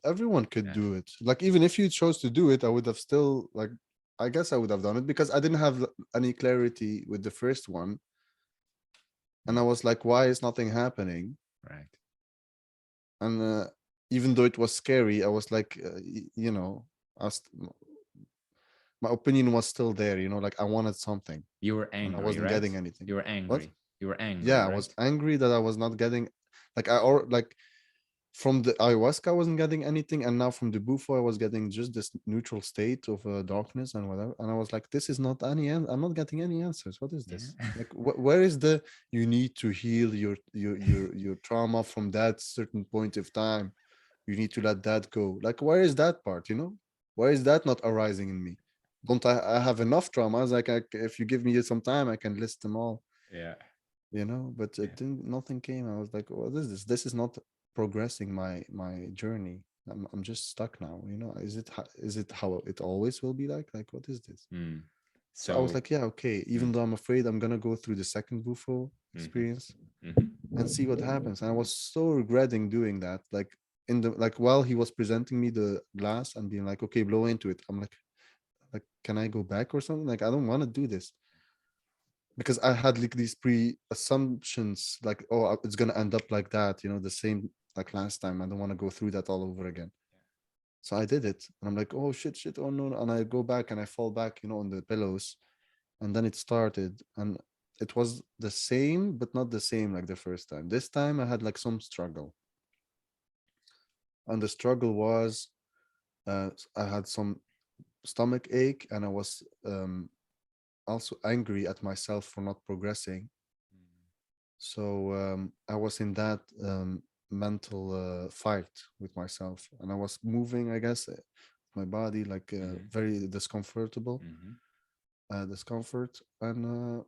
everyone could
Yeah.
do it. Like even if you chose to do it, I would have still like I guess I would have done it because I didn't have any clarity with the first one. And I was like, why is nothing happening?
Right.
And even though it was scary, I was like, you know, I was, my opinion was still there, you know, like I wanted something
You were
and I
angry,
wasn't
right?
getting anything.
You were
What?
angry. You were angry,
Yeah, I was
right?
angry that I was not getting, like, I or like from the ayahuasca, I wasn't getting anything. And now from the bufo, I was getting just this neutral state of darkness and whatever. And I was like, this is not any, I'm not getting any answers. What is this?
Yeah.
Like, where is the, you need to heal your trauma from that certain point of time. You need to let that go. Like, where is that part, you know? Where is that not arising in me? Don't I have enough traumas? Like, if you give me some time, I can list them all,
Yeah.
you know, but
Yeah.
it didn't, nothing came. I was like, what is this? This is not progressing my journey. I'm just stuck now, you know. Is it how it always will be like what is this?
Mm.
So I was
So,
like, yeah, okay, even
mm,
though I'm afraid, I'm gonna go through the second bufo
mhm,
experience and see what
mhm.
happens. And I was so regretting doing that, like in the, like while he was presenting me the glass and being like, okay, blow into it, I'm like, can I go back or something? Like, I don't want to do this because I had like these pre-assumptions, like, oh, it's gonna end up like that, you know, the same like last time. I don't want to go through that all over again. So I did it, and I'm like, oh shit, oh no, and I go back and I fall back, you know, on the pillows, and then it started, and it was the same, but not the same like the first time. This time I had like some struggle, and the struggle was, I had some stomach ache, and I was also angry at myself for not progressing. So I was in that mental fight with myself, and I was moving, I guess, my body like
Mhm,
very discomfortable,
mhm,
discomfort. And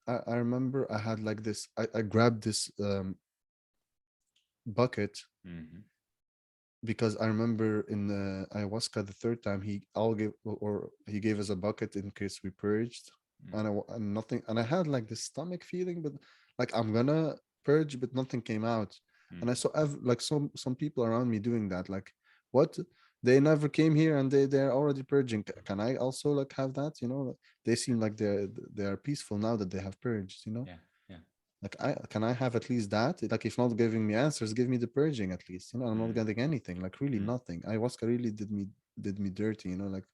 I remember I had like this. I grabbed this bucket
mhm,
because I remember in the ayahuasca the third time he all gave or he gave us a bucket in case we purged,
mhm,
and and nothing, and I had like this stomach feeling, but like I'm gonna purge, but nothing came out, and I
mhm.
saw like some people around me doing that, like what, they never came here and they're already purging. Can I also like have that? You know, they
Yeah,
seem like they are peaceful now that they have purged. You know,
yeah, yeah.
like I can I have at least that? Like if not giving me answers, give me the purging at least. You know, I'm not
Mm,
getting anything. Like really
mm,
nothing. Ayahuasca really did me dirty. You know, like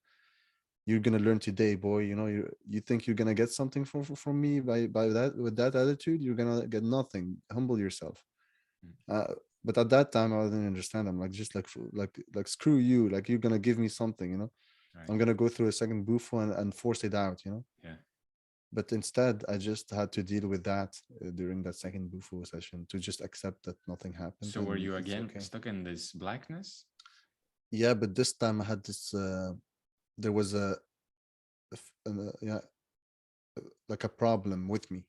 you're gonna learn today, boy. You know, you think you're gonna get something from me by that with that attitude, you're gonna get nothing. Humble yourself.
mm.
Uh, but at that time, I didn't understand. I'm like just like like screw you. Like you're gonna give me something. You know. I'm
Right.
gonna go through a second bufo and force it out,
Yeah.
but instead I just had to deal with that during that second bufo session, to just accept that nothing happened
So were
and
you
it's
again
okay.
stuck in this blackness?
Yeah, but this time I had this there was yeah, like a problem with me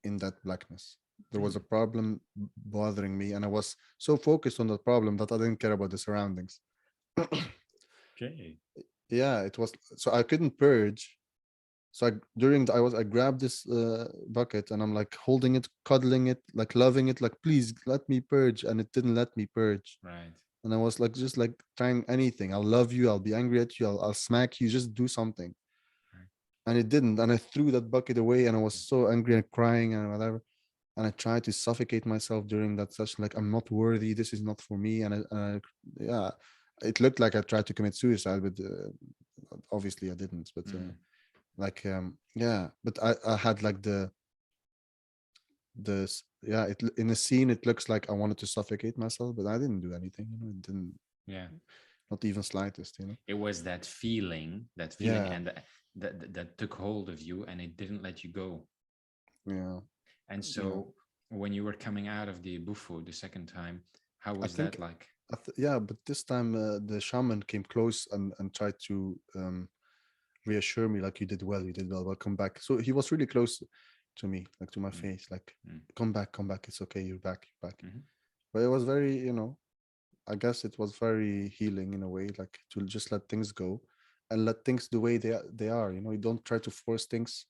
in that blackness. There was a
Hmm.
problem bothering me, and I was so focused on the problem that I didn't care about the surroundings.
Okay.
Yeah, it was, so I couldn't purge. So I grabbed this bucket and I'm like holding it, cuddling it, like loving it, like please let me purge, and it didn't let me purge.
Right.
And I was like just like trying anything. I'll love you. I'll be angry at you. I'll smack you. Just do something.
Right.
And it didn't. And I threw that bucket away, and I was
Yeah.
so angry and crying and whatever. And I tried to suffocate myself during that session. Like I'm not worthy. This is not for me. Yeah, it looked like I tried to commit suicide, but obviously I didn't. But
Mm.
yeah, but I had like yeah, in the scene it looks like I wanted to suffocate myself, but I didn't do anything. It didn't,
Yeah.
not even slightest.
It was that feeling,
Yeah,
and that took hold of you, and it didn't let you go.
yeah,
And
yeah.
so, when you were coming out of the buffo the second time, how
I
was
think
that like?
yeah, but this time the shaman came close and tried to reassure me, like you did well, welcome back. So he was really close to me, like to my
Mm.
face, like
Mm.
come back, it's okay, you're back.
Hmm.
But it was very, I guess it was very healing in a way, like to just let things go and let things the way they are. You don't try to force things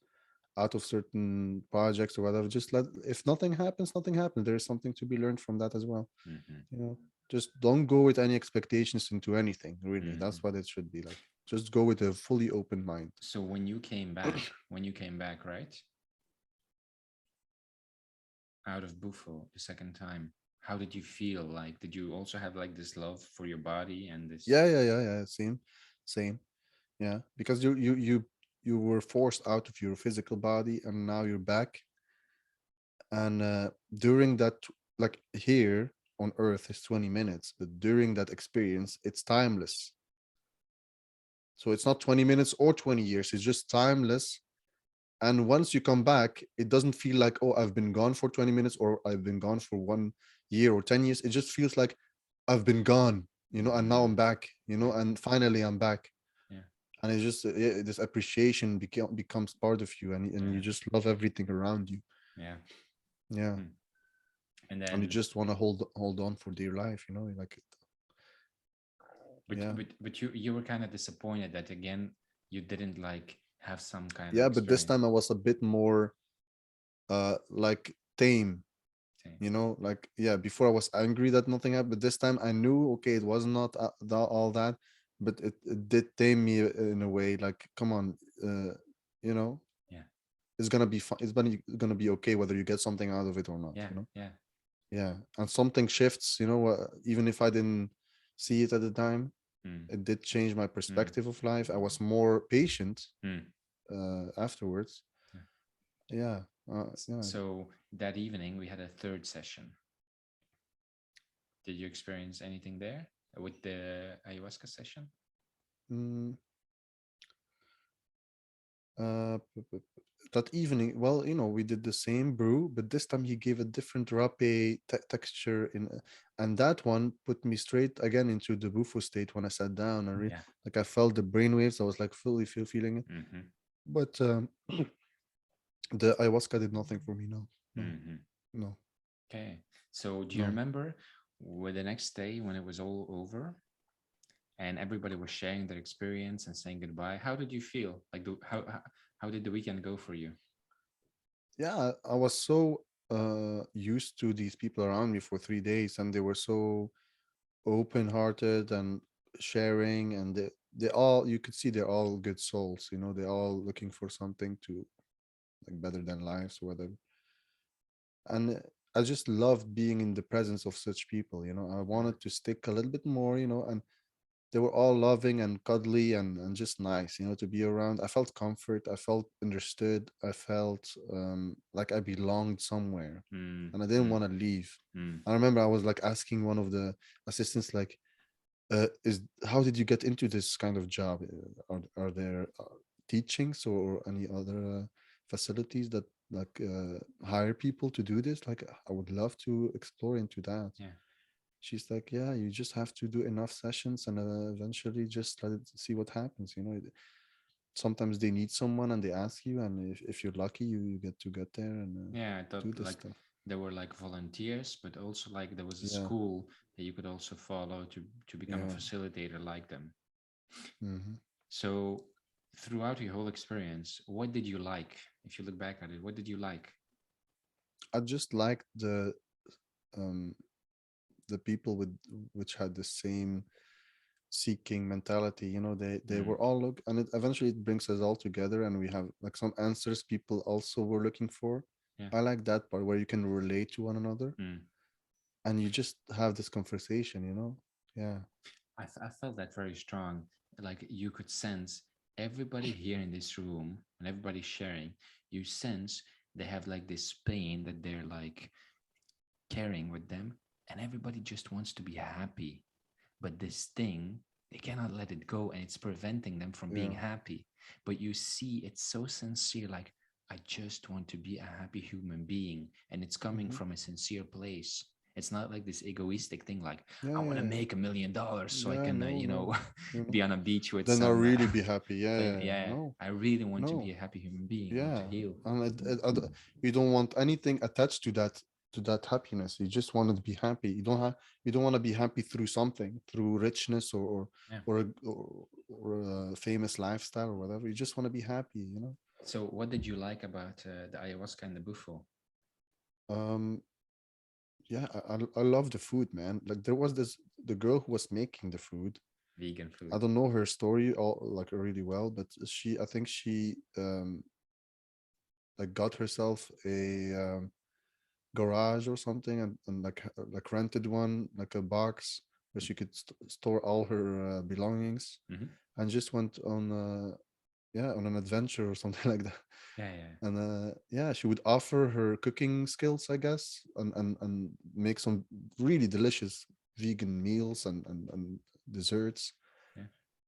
out of certain projects or whatever. Just let, if nothing happens, nothing happens. There is something to be learned from that as well.
Hmm.
You know, just don't go with any expectations into anything, really.
Hmm.
That's what it should be like. Just go with a fully open mind.
So when you came back, right, out of buffo the second time, how did you feel? Like, did you also have like this love for your body and this?
Yeah. Same. Yeah, because you were forced out of your physical body, and now you're back. And during that, like here on Earth is 20 minutes, but during that experience, it's timeless. So it's not 20 minutes or 20 years. It's just timeless. And once you come back, it doesn't feel like, oh, I've been gone for 20 minutes or I've been gone for 1 year or 10 years. It just feels like I've been gone, and now I'm
Mm.
back,
Right.
and finally I'm back.
Yeah.
And it's just yeah, this appreciation becomes part of you, and you
Yeah.
just love everything around you.
Yeah.
Yeah.
Mm. And
And you
then,
just want to hold on for dear life, like
but
yeah.
you were kind of disappointed that again you didn't like have some kind of
Yeah, but this
experience.
time I was a bit more like tame.
Same.
Like, yeah, before I was angry that nothing happened, but this time I knew, okay, it was not all that, but it did tame me in a way, like, come on, you know
Yeah.
it's gonna be fun, it's gonna be okay whether you get something out of it or not.
Yeah. Yeah.
Yeah, and something shifts, even if I didn't see it at the time,
Mm.
it did change my
Mm.
perspective of life. I was more patient
Mm.
afterwards.
Yeah.
Yeah, yeah.
So that evening we had a third session. Did you experience anything there with the ayahuasca session?
Mm, that evening, well, we did the same brew, but this time he gave a different rape texture and that one put me straight again into the bufo state when I sat down and
Yeah.
like I felt the brainwaves. I was like fully feeling it,
Mm-hmm.
but the ayahuasca did nothing for me. No, no,
Mm-hmm.
no,
Okay. So do you
no.
remember with the next day when it was all over and everybody was sharing their experience and saying goodbye? How did you feel? Like, how did the weekend go for you?
Yeah, I was so used to these people around me for 3 days, and they were so open hearted and sharing, and they all, you could see they're all good souls. They're all looking for something to, like, better than lives or whatever. And I just loved being in the presence of such people. I
Mm.
wanted to stick a little bit more, and they were all loving and cuddly and just nice, to be around. I felt comfort, I felt understood, I felt like I belonged somewhere,
Mm.
and I didn't
Mm.
want to leave.
Mm.
I remember I was like asking one of the assistants, like, Is how did you get into this kind of job? Are there teachings or any other facilities that like hire people to do this? Like, I would love to explore into that.
Yeah.
She's like, yeah, you just have to do enough sessions and eventually just let it see what happens. You know, sometimes they need someone and they ask you, and if you're lucky, you get there and
Yeah, I thought
do this
like
stuff.
there were like volunteers, but also like there was a
Yeah,
school that you could also follow to become a
yeah.
facilitator like them.
Hmm.
So throughout your whole experience, what did you like? If you look back at it, what did you like?
I just liked um the people with which had the same seeking mentality. You know, they
Mm,
were all look, and it eventually it brings us all together, and we have like some answers people also were looking for.
yeah.
I like that part where you can relate to one another
Mm.
and you just have this conversation. You know, yeah,
I felt that very strong. Like you could sense everybody here in this room and everybody sharing, you sense they have like this pain that they're like carrying with them, and everybody just wants to be happy. But this thing, they cannot let it go, and it's preventing them from being
yeah.
happy. But you see, it's so sincere, like, I just want to be a happy human being. And it's coming
Hmm.
from a sincere place. It's not like this egoistic thing, like,
Yeah,
I want to
yeah,
make $1 million so I
yeah.
can,
No, no, you
be
know.
on a beach with
Then I'll
some
really be happy. Yeah,
fame.
yeah, yeah.
Yeah,
No,
I really want to be
no.
a happy human being. I want to
Yeah,
heal.
and you don't want anything attached to that happiness. You just want to be happy. You don't want to be happy through something, through richness
Yeah.
or a famous lifestyle or whatever. You just want to be happy. You know.
So, what did you like about the ayahuasca and the buffo?
Um. Yeah, I love the food, man. Like there was this the girl who was making the food.
Vegan
I
food.
don't know her story all like really well, but I think she like got herself a garage or something and like rented one like a box where she could store all her belongings
Mm-hmm.
and just went on yeah on an adventure or something like that.
Yeah, yeah,
And yeah, she would offer her cooking skills, I guess, and make some really delicious vegan meals and desserts,
yeah.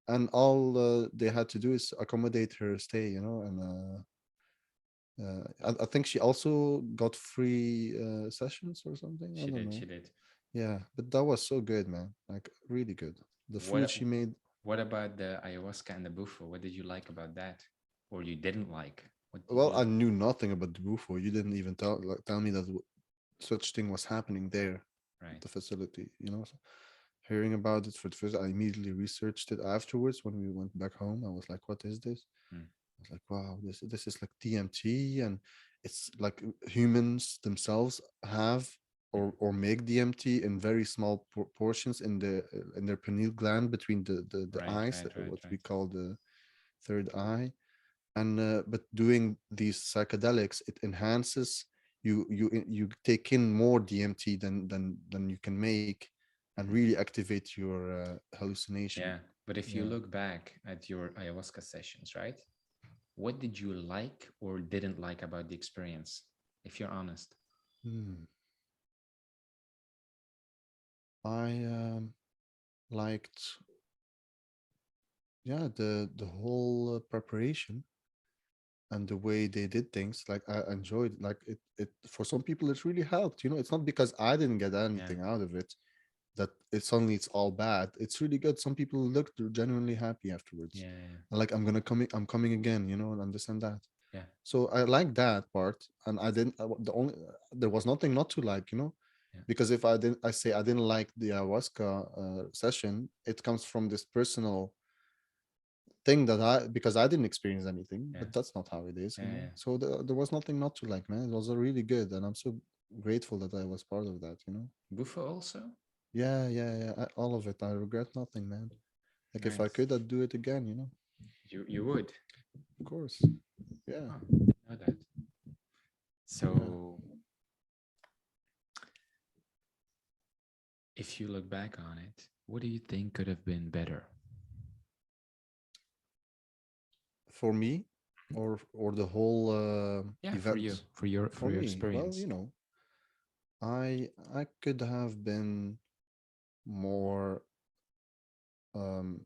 and all they had to do is accommodate her stay, you know. And I think she also got free sessions or something. I
She
don't
did.
know.
She did.
Yeah, but that was so good, man. Like really good. The food
What
she made.
What about the ayahuasca and the buffo? What did you like about that, or you didn't like? What did
Well,
you
I
like?
knew nothing about the bufo. You didn't even tell me that such thing was happening there at
Right.
the facility. You know, so hearing about it for the first, I immediately researched it afterwards when we went back home. I was like, "What is this?"
Mm.
I was like, "Wow, this is like DMT, and it's like humans themselves have."
Mhm.
Or make DMT in very small portions in their pineal gland between the
Right.
eyes,
Right. Right.
what we
Right.
call the third eye. And but doing these psychedelics, it enhances you take in more DMT than you can make, and
Mhm.
really activate your hallucination.
Yeah. But if you
Yeah.
look back at your ayahuasca sessions, right? What did you like or didn't like about the experience? If you're honest.
Hmm. I liked, yeah, the whole preparation and the way they did things. Like I enjoyed, like it for some people it really helped. You know, it's not because I didn't get
Yeah.
anything out of it that it suddenly it's all bad. It's really good. Some people looked genuinely happy afterwards.
Yeah.
Like I'm coming again, you know, and understand that.
Yeah.
So I like that part, and I didn't. The only there was nothing not to like, you know,
Yeah.
because if I say I didn't like the ayahuasca session, it comes from this personal thing that I because I didn't experience anything,
Yeah.
but that's not how it is,
Yeah.
you know.
Yeah.
So there was nothing not to like, man. It was really good, and I'm so grateful that I was part of that, you know.
Buffo also.
Yeah, yeah, yeah. All of it. I regret nothing, man. Like if I
Nice.
could, I'd do it again, you know.
You would.
Of course. Yeah,
Oh, didn't know that.
yeah.
So if you look back on it, what do you think could have been better?
For me, or the whole
Yeah, for you,
event.
for
For
your
me, well,
experience.
you know, I could have been more. um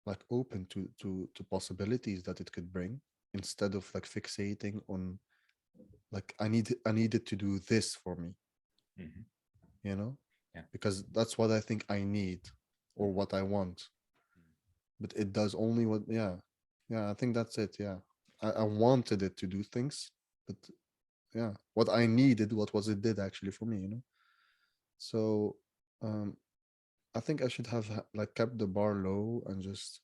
like open to possibilities that it could bring, instead of like fixating on like I needed to do this for me,
Hmm.
you know,
Yeah.
because that's what I think I need or
Mhm.
what I want, but it does only what, yeah, yeah, I think that's it, yeah. I wanted it to do things, but yeah, what I needed, what was it did actually for me, you know. So um I think I should have like kept the bar low and just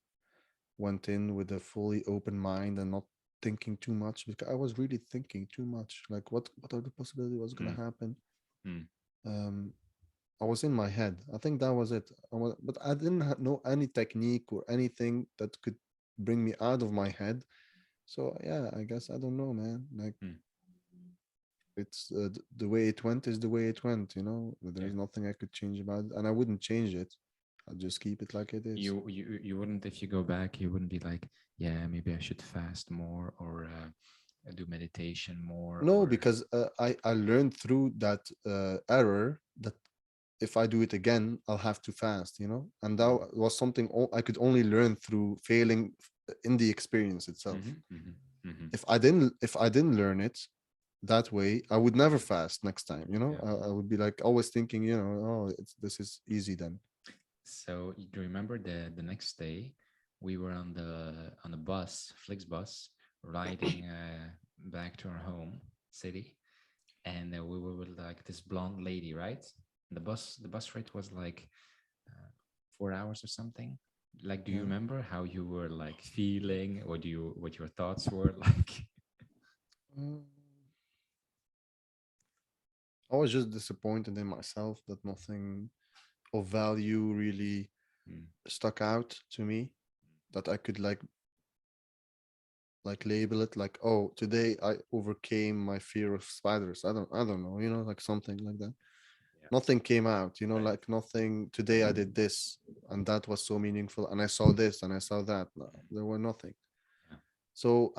went in with a fully open mind and not thinking too much, because I was really thinking too much. Like, what are the possibilities? What's gonna
Mm.
happen?
Mm.
Um, I was in my head. I think that was it. But I didn't know any technique or anything that could bring me out of my head. So yeah, I guess I don't know, man. Like,
Mm.
it's the way it went is the way it went. You know,
Yeah.
there's nothing I could change about it, and I wouldn't change it. I'll just keep it like it is.
You wouldn't, if you go back, you wouldn't be like, yeah, maybe I should fast more, or do meditation more,
No,
or
because I learned through that error that if I do it again, I'll have to fast, you know? And that
mm-hmm.
was something I could only learn through failing in the experience itself.
Mm-hmm. Mm-hmm. Mm-hmm.
If I didn't learn it that way, I would never fast next time, you know?
Yeah.
I would be like always thinking, you know, oh, this is easy then.
So you do you remember the next day we were on the bus, Flixbus, riding back to our home city, and we were with like this blonde lady, right? And the bus ride was like 4 hours or something. Like, do you
Yeah.
remember how you were like feeling? What your thoughts were like?
Mm, I was just disappointed in myself that nothing of value really
Mm.
stuck out to me, that I could like label it like, oh, today I overcame my fear of spiders. I don't know, you know, like something like that.
Yeah.
Nothing came out, you know,
Right.
like nothing. Today I did this and that was so meaningful, and I saw this and I saw that. No, there were nothing.
Yeah.
So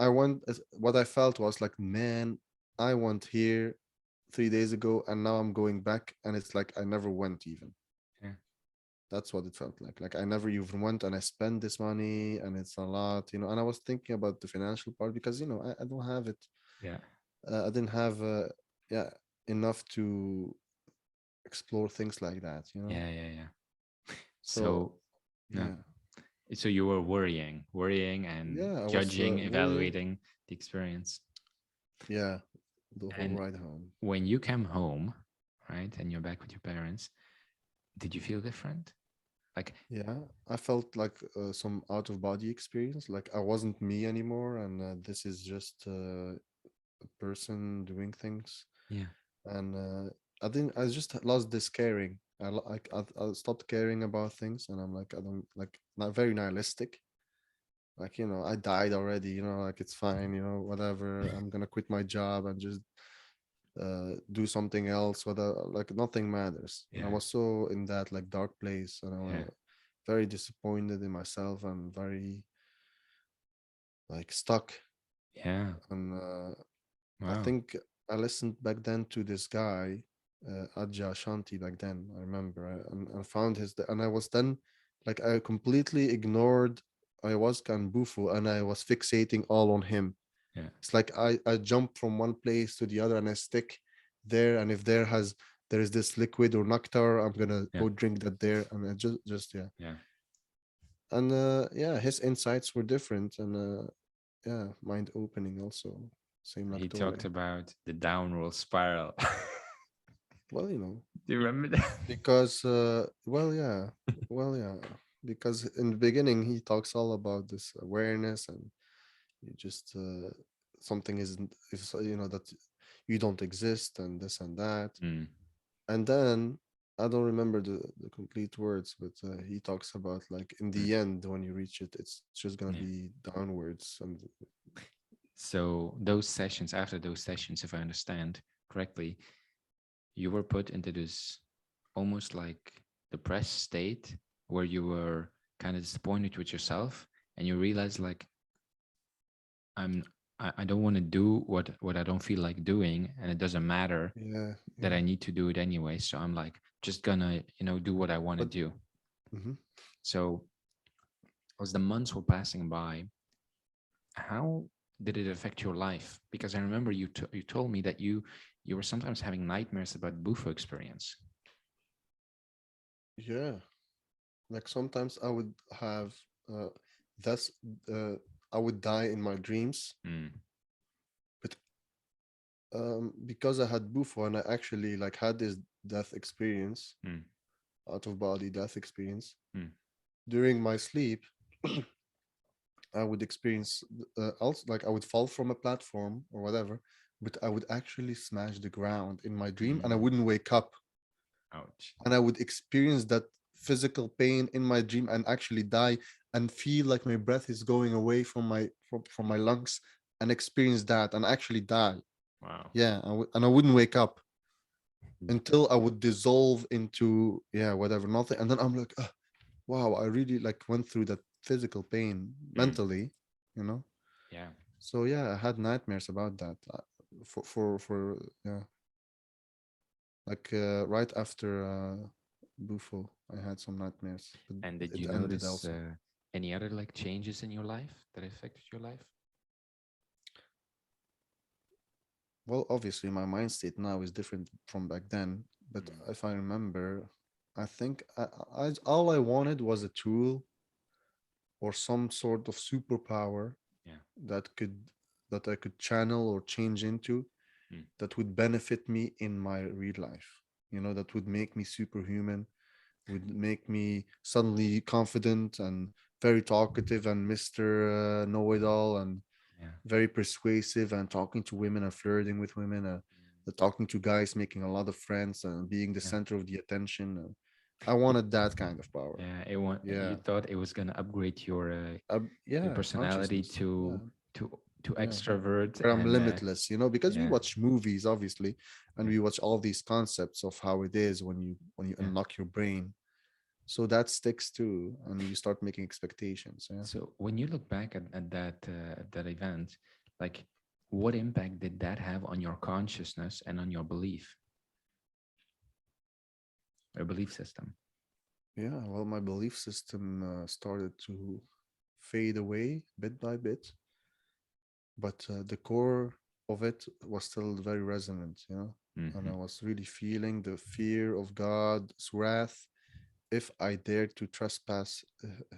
what I felt was like, man, I went here 3 days ago and now I'm going back, and it's like I never went even.
Yeah.
That's what it felt like. Like I never even went, and I spent this money, and it's a lot, you know. And I was thinking about the financial part because, you know, I don't have it.
Yeah.
I didn't have, yeah, enough to explore things like that, you know.
Yeah. Yeah. Yeah.
So
So, yeah.
yeah,
So you were worrying and
yeah, I was
judging,
worrying.
evaluating the experience.
Yeah, the whole
And
ride home.
when you came home, right, and you're back with your parents, did you feel different? Like,
Yeah, I felt like some out of body experience. Like I wasn't me anymore, and this is just a person doing things.
yeah,
And I didn't. I just lost this caring. I stopped caring about things, and I'm like, I don't like, not very nihilistic. Like, you know, I died already. You know, like it's fine. You know, whatever. I'm gonna quit my job and just do something else. Whether like nothing matters. I
yeah,
was so in that like dark place, and I
yeah,
was very disappointed in myself and very like stuck.
yeah.
And I
Wow.
think I listened back then to this guy, Adja Shanti back then. I remember, and I found and I was then like, I completely ignored ayahuasca and Bufu, and I was fixating all on him.
Yeah,
It's like I jump from one place to the other and I stick there, and if there is this liquid or nectar, I'm gonna
yeah,
go drink that there, and I just yeah.
yeah.
And yeah, his insights were different, and yeah, mind opening also, same like
He
Tole.
talked about the downward spiral.
Well, you know,
Do you remember that?
because well, yeah, because in the beginning he talks all about this awareness, and you just something isn't, is, you know, that you don't exist and this and that.
Mm,
And then I don't remember the complete words, but he talks about like in
mm,
the end when you reach it, it's just gonna
yeah.
be downwards. And
So those sessions, after those sessions, if I understand correctly, you were put into this almost like depressed state where you were kind of disappointed with yourself, and you realized like, I'm I don't want to do what I don't feel like doing, and it doesn't matter
yeah,
that
yeah,
I need to do it anyway. So I'm like, just gonna, do what I want to
But
do.
mhm.
So as the months were passing by, how did it affect your life? Because I remember you told me that you were sometimes having nightmares about bufo experience.
Yeah, like sometimes I would have uh that's uh I would die in my dreams,
Mm,
but because I had bufo and I actually like had this death experience,
mm,
out of body death experience
mm,
during my sleep. I would experience also like I would fall from a platform or whatever, but I would actually smash the ground in my dream and I
mm.
wouldn't wake up,
Ouch.
and I would experience that physical pain in my dream and actually die and feel like my breath is going away from my lungs and experience that and actually die.
Wow.
Yeah, and I wouldn't wake up
Mm,
until I would dissolve into yeah whatever nothing, and then I'm like, wow, I really like went through that physical pain
mm.
mentally, you know.
Yeah.
So yeah, I had nightmares about that. For yeah, like right after Bufo, I had some nightmares, but
And did
it
you
ended
notice
also.
any other like changes in your life that affected your life?
Well, obviously, my mind state now is different from back then. But
Mm,
if I remember, I think all I wanted was a tool or some sort of superpower
yeah.
that could that I could channel or change into
Mm,
that would benefit me in my real life. You know, that would make me superhuman, would make me suddenly confident and very talkative and Mr. Know It All and
yeah.
very persuasive and talking to women and flirting with women,
Mm,
talking to guys, making a lot of friends and being the
yeah.
center of the attention. I
It,
wanted that kind of power.
yeah. You
Yeah.
thought it was gonna upgrade your
Yeah.
personality
Consciousness.
to
Yeah. Yeah.
extrovert
Where I'm
and
limitless, because we
yeah,
watch movies, obviously, and
yeah,
we watch all these concepts of how it is when you
yeah.
unlock your brain. So that sticks too, and you start making expectations. Yeah.
So when you look back at that event, like what impact did that have on your consciousness and on your belief or belief system?
Yeah. Well, my belief system started to fade away bit by bit, but the core of it was still very resonant. And
Hmm.
I was really feeling the fear of God's wrath if I dared to trespass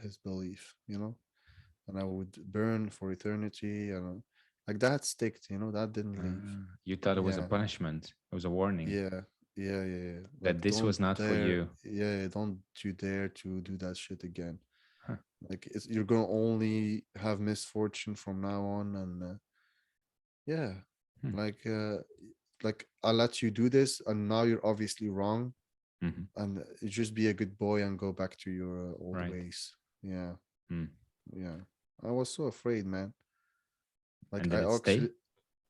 his belief. And I would burn for eternity, and like that sticked. That didn't leave.
You thought it was a
Yeah,
punishment. It was a warning
yeah, yeah.
that
Like
this was not for you.
don't you dare to do that shit again.
Huh.
Like you're gonna only have misfortune from now on, and yeah,
Hmm.
like I'll let you do this, and now you're obviously wrong,
Mhm.
and you just be a good boy and go back to your old
Right.
ways. Yeah,
Hmm.
yeah. I was so afraid, man. Like
And did
I
it stay?
actually,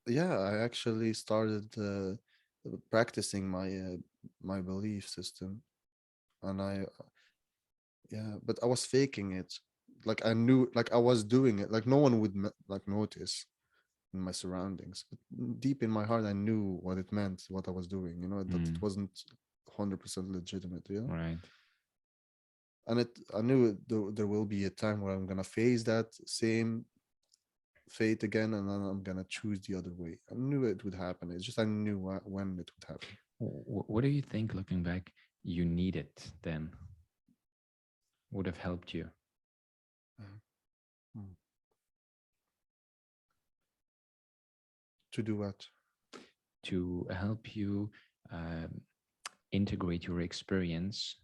yeah, I actually started practicing my belief system, and yeah, but I was faking it. Like I knew, like I was doing it. Like no one would like notice in my surroundings, but deep in my heart, I knew what it meant, what I was doing. That it
Mm.
wasn't 100% legitimate.
Right.
And I knew there will be a time where I'm gonna face that same fate again, and then I'm gonna choose the other way. I knew it would happen. It's just I knew when it would happen.
What do you think, looking back, you needed then would have helped you
Mm. To do what?
to help you um, integrate your experience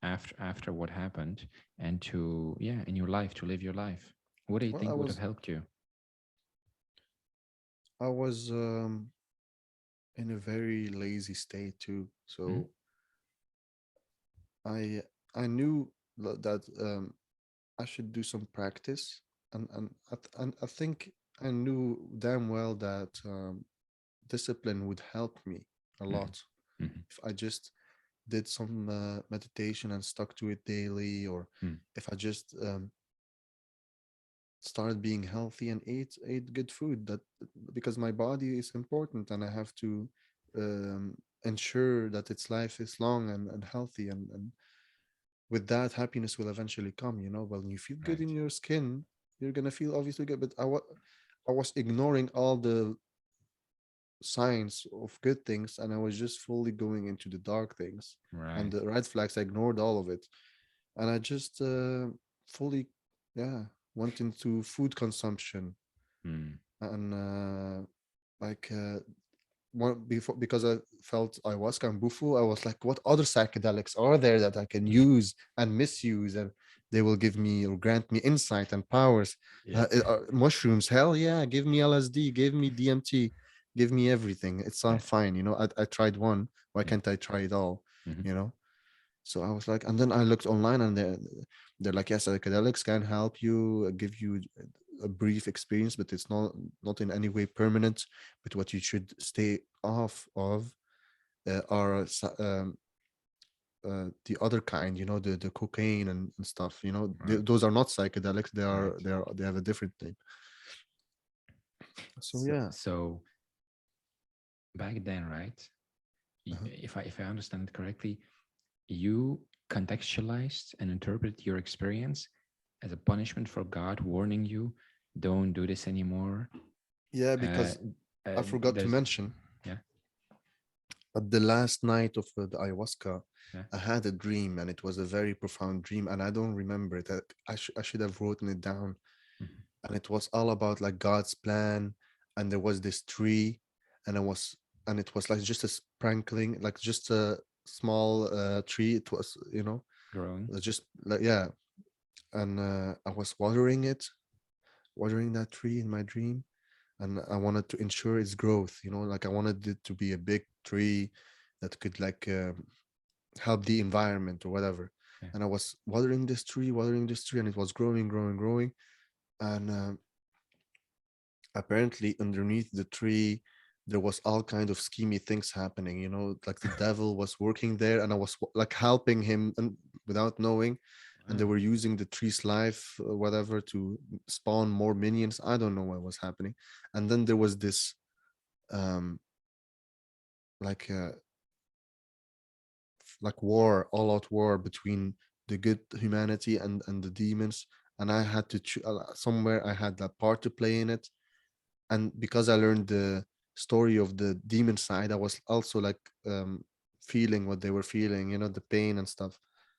after what happened and to in your life to live your life? What do you
Well,
think would have helped you?
I was in a very lazy state too.
Hmm?
So I I knew that I should do some practice, and I think I knew damn well that discipline would help me a
Hmm.
lot
Hmm.
if I just did some meditation and stuck to it daily, or
Hmm.
if I just started being healthy and ate good food, that because my body is important and I have to ensure that its life is long and healthy, and with that happiness will eventually come, when you feel good in
Right.
your skin, you're gonna feel obviously good. But I was ignoring all the signs of good things, and I was just fully going into the dark things and
Right.
the red flags. I ignored all of it, and I just fully, yeah, went into food consumption.
Mm.
And like one before, because I felt ayahuasca and bufu, I was like, what other psychedelics are there that I can use and misuse, and they will give me or grant me insight and powers?
Yeah.
Mushrooms, hell yeah, give me LSD, give me DMT, give me everything. It's all
Right.
fine. I tried one. Why
Yeah.
can't I try it all?
Hmm.
You know. So I was like, and then I looked online, and they're like, yes, psychedelics can help you, give you a brief experience, but it's not in any way permanent. But what you should stay off of are the other kind, the cocaine and stuff.
Right.
Those are not psychedelics. They are
Right.
they have a different name. So
So,
yeah.
so back then, right?
Uh-huh.
If I understand it correctly, you contextualized and interpreted your experience as a punishment for God warning you, don't do this anymore.
Yeah,
Uh,
because I forgot to
there's
mention,
yeah,
but the last night of the ayahuasca,
yeah.
I had a dream, and it was a very profound dream, and I don't remember it. I should have written it down.
Mhm.
And it was all about like God's plan, and there was this tree, and it was like just a sprinkling, like just a small tree. It was,
Growing.
just like, yeah. And I was watering that tree in my dream, and I wanted to ensure its growth. Like I wanted it to be a big tree that could like help the environment or whatever.
Yeah.
And I was watering this tree, and it was growing, growing, growing. And apparently underneath the tree, there was all kind of schemy things happening. Like the devil was working there, and I was like helping him, and without knowing. And they
Wow.
were using the tree's life, whatever, to spawn more minions. I don't know what was happening. And then there was this um like war, all out war between the good humanity and the demons. And I had to somewhere I had that part to play in it. And because I learned the story of the demon side, I was also like feeling what they were feeling, the pain and stuff.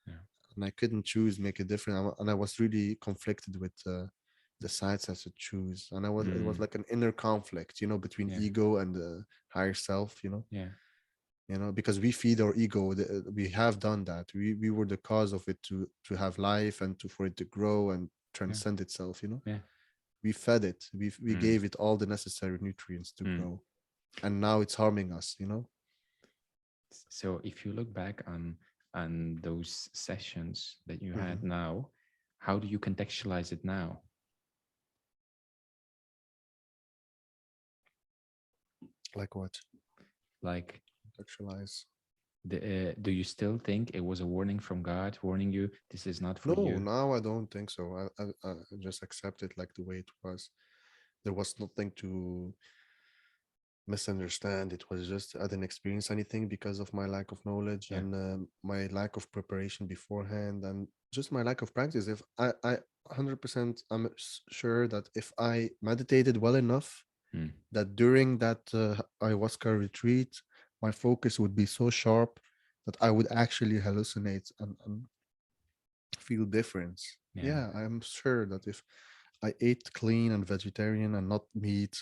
Yeah.
And I couldn't choose, make a difference. And I was really conflicted with the sides I should choose. And it was
Mm.
like an inner conflict, between
Yeah.
ego and the higher self.
Yeah.
Because we feed our ego. We have done that. We were the cause of it to have life, and for it to grow and
Yeah.
transcend itself.
Yeah.
We fed it. We
Mm.
gave it all the necessary nutrients to
Mm.
grow, and now it's harming us.
So if you look back on those sessions that you
Hmm.
had now, how do you contextualize it now?
Like what?
Like,
Contextualize.
do you still think it was a warning from God warning you this is not for
No,
you?
now I don't think so. I just accept it like the way it was. There was nothing to misunderstand. It was just I didn't experience anything because of my lack of knowledge,
Yeah.
and my lack of preparation beforehand, and just my lack of practice. If I 100% I'm sure that if I meditated well enough,
Mm.
that during that ayahuasca retreat, my focus would be so sharp that I would actually hallucinate and feel difference.
Yeah.
Yeah, I'm sure that if I ate clean and vegetarian and not meat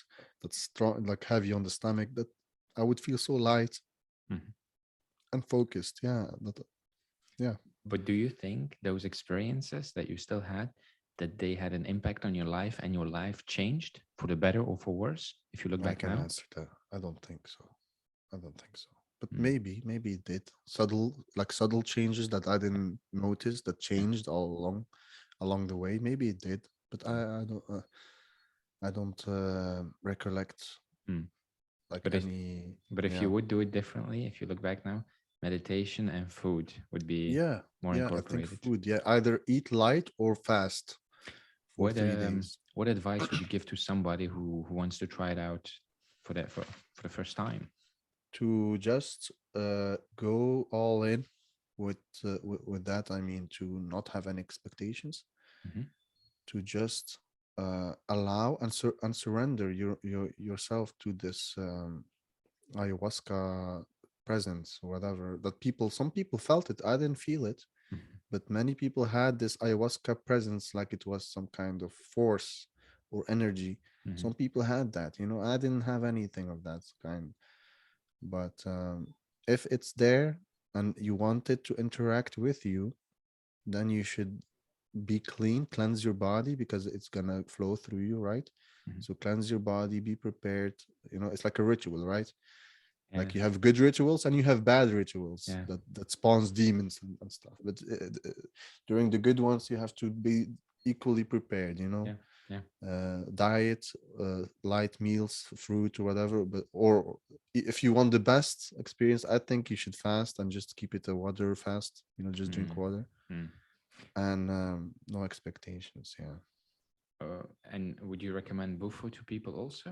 that's strong, like heavy on the stomach, that I would feel so light
Mhm.
and focused. Yeah, yeah,
But do you think those experiences that you still had, that they had an impact on your life and your life changed for the better or for worse if you look
I
back
can
now?
answer that. I don't think so. I don't think so. But
Mm.
maybe it did. Subtle changes that I didn't notice that
Yeah.
changed all along the way. Maybe it did, but
Yeah.
I don't recollect
Mm.
like
But if
any.
but if you
Yeah,
would do it differently, if you look back now, meditation and food would be
yeah,
more
yeah. I think
incorporated.
food. Yeah, either eat light or fast for
What
3 days.
what advice would you give to somebody who wants to try it out for the first time?
to just go all in with that. I mean, to not have any expectations,
Mhm.
to just allow and surrender yourself to this ayahuasca presence or whatever that people some people felt it. I didn't feel it,
Mhm.
but many people had this ayahuasca presence like it was some kind of force or energy.
Mhm.
Some people had that, I didn't have anything of that kind. But if it's there and you want it to interact with you, then you should be clean, cleanse your body because it's gonna flow through you, right?
Mhm.
So cleanse your body, be prepared. It's like a ritual, right?
Yeah.
Like you have good rituals and you have bad rituals
Yeah.
that spawns demons and stuff. But during the good ones, you have to be equally prepared.
Yeah. Yeah.
Diet, light meals, fruit or whatever. But or if you want the best experience, I think you should fast and just keep it a water fast. Just drink
Mm.
water
Mm.
and no expectations. Yeah.
And would you recommend Bufo to people also?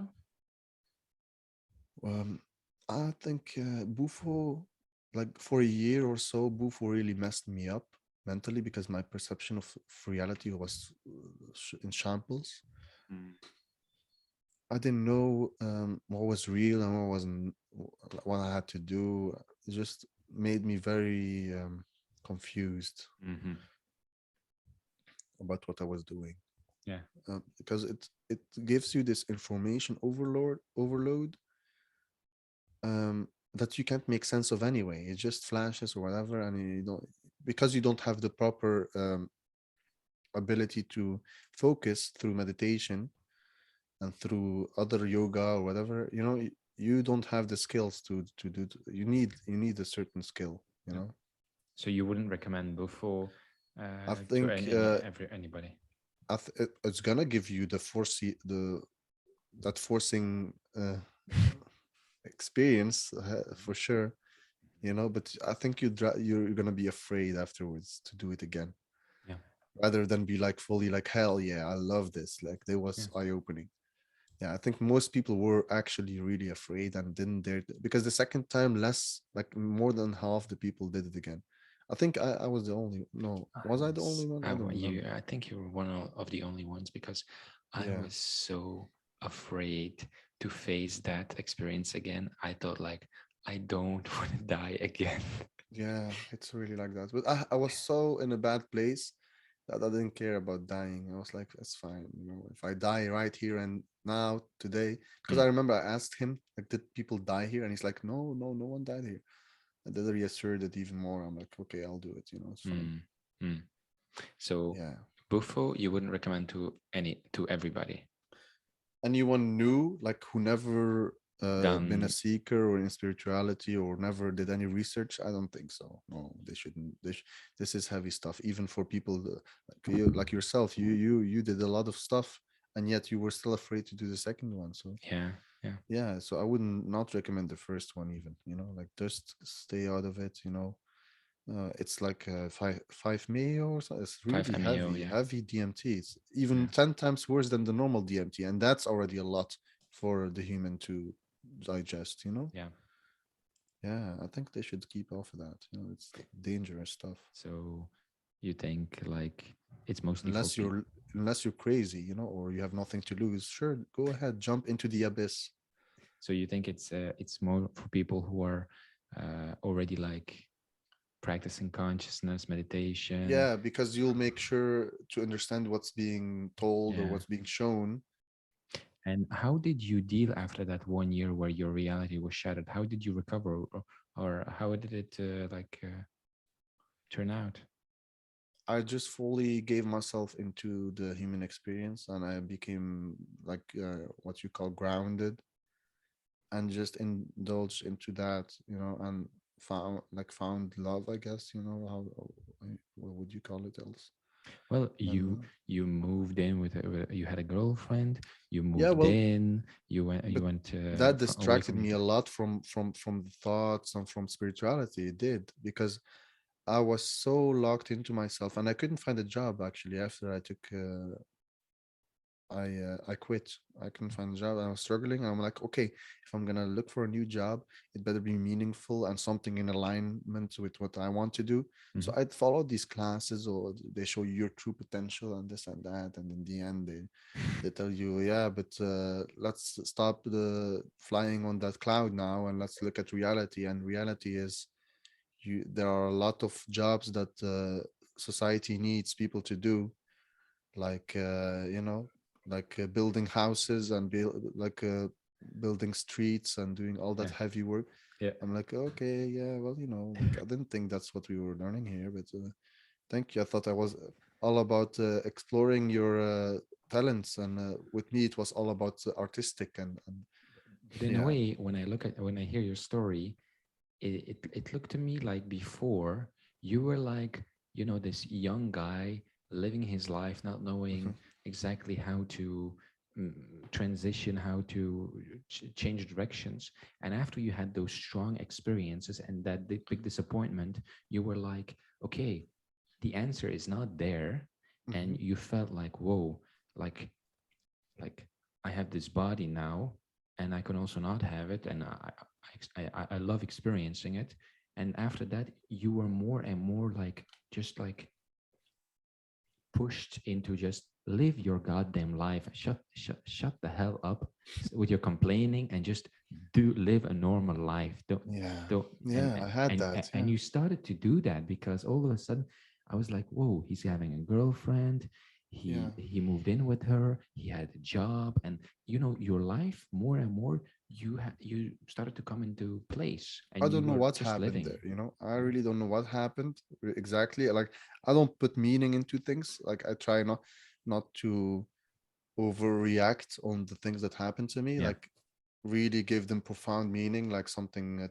Um, I think Bufo, like for a year or so, Bufo really messed me up mentally because my perception of reality was in shambles.
Mm.
I didn't know what was real and what wasn't, what I had to do. It just made me very confused
Mhm.
about what I was doing
Yeah.
because it gives you this information overload that you can't make sense of anyway. It just flashes or whatever, and you don't because you don't have the proper ability to focus through meditation and through other yoga or whatever. You don't have the skills to do. You need a certain skill.
Yeah. So you wouldn't recommend Bufo
I
to
think
anybody?
it's gonna give you the that forcing experience for sure. But I think you're gonna be afraid afterwards to do it again,
Yeah.
rather than be like fully like, hell yeah, I love this. Like there
Yeah.
was eye-opening. Yeah, I think most people were actually really afraid and didn't dare because the second time, less like more than half the people did it again. I think I was the only no, was I the only one? I don't remember.
I think you were one of the only ones because I
Yeah.
was so afraid to face that experience again. I thought like I don't want to die again.
Yeah, it's really like that. But I was so in a bad place that I didn't care about dying. I was like, it's fine, if I die right here and now today, because I
Mm,
remember I asked him, like, did people die here? And he's like, no, no, no one died here. And then he assured it even more. I'm like, okay, I'll do it. It's fine.
mm, mm. So
Yeah.
Buffo, you wouldn't recommend to everybody.
Anyone new, like who never been a
Done.
seeker or in spirituality or never did any research, I don't think so. No, they shouldn't. This is heavy stuff, even for people like yourself. You did a lot of stuff, and yet you were still afraid to do the second one. So
Yeah. Yeah.
yeah, so I wouldn't not recommend the first one even. Like just stay out of it. It's like 5 meo or so. It's
Five
really
MEO.
heavy,
Yeah.
heavy DMT. It's even
Yeah.
10 times worse than the normal DMT, and that's already a lot for the human to digest.
Yeah.
Yeah, I think they should keep off of that. It's dangerous stuff.
So you think like it's mostly for
Unless
people.
you're crazy, or you have nothing to lose. Sure, go ahead, jump into the abyss.
So you think it's more for people who are already like practicing consciousness, meditation.
Yeah, because you'll make sure to understand what's being told or
Yeah.
what's being shown.
And how did you deal after that 1 year where your reality was shattered? How did you recover, or how did it turn out?
I just fully gave myself into the human experience and I became like what you call grounded and just indulged into that, and found love, I guess, how what would you call it else?
Well,
And
you moved in you had a girlfriend. You
yeah,
moved
well,
in.
but
You went
that
away
distracted
from your
me a lot from the thoughts and from spirituality. It did because I was so locked into myself and I couldn't find a job actually after I quit. I couldn't find a job. I was struggling. And I'm like, okay, if I'm gonna look for a new job, it better be meaningful and something in alignment with what I want to do. So
Mhm.
I'd follow these classes, or they show you your true potential and this and that. And in the end, they tell you, yeah, but let's stop the flying on that cloud now and let's look at reality. And reality is, there are a lot of jobs that society needs people to do, like like building houses and building streets and doing all that
Yeah.
heavy work.
Yeah.
I'm like, okay, yeah, well, like I didn't think that's what we were learning here, but thank you. I thought I was all about exploring your talents, and with me it was all about artistic and
But in a
yeah.
way, when I hear your story, it looked to me like before you were like, this young guy living his life, not knowing
Mhm.
exactly how to mm, transition, how to change directions. And after you had those strong experiences and that big disappointment, you were like, okay, the answer is not there. And
Mhm.
you felt like, whoa, like like I have this body now, and I can also not have it, and I love experiencing it. And after that, you were more and more like just like pushed into just live your goddamn life. Shut the hell up with your complaining and just do live a normal life.
Yeah,
Don't
yeah, I had that,
and
yeah.
you started to do that because all of a sudden I was like, whoa, he's having a girlfriend.
Yeah,
He moved in with her. He had a job, and your life more and more you started to come into place,
I
and you
don't know
were
what
just
happened
living.
there, I
Yeah,
really don't know what happened exactly. Like, I don't put meaning into things. Like, I try not to overreact on the things that happen to me.
yeah,
Like, really give them profound meaning, like something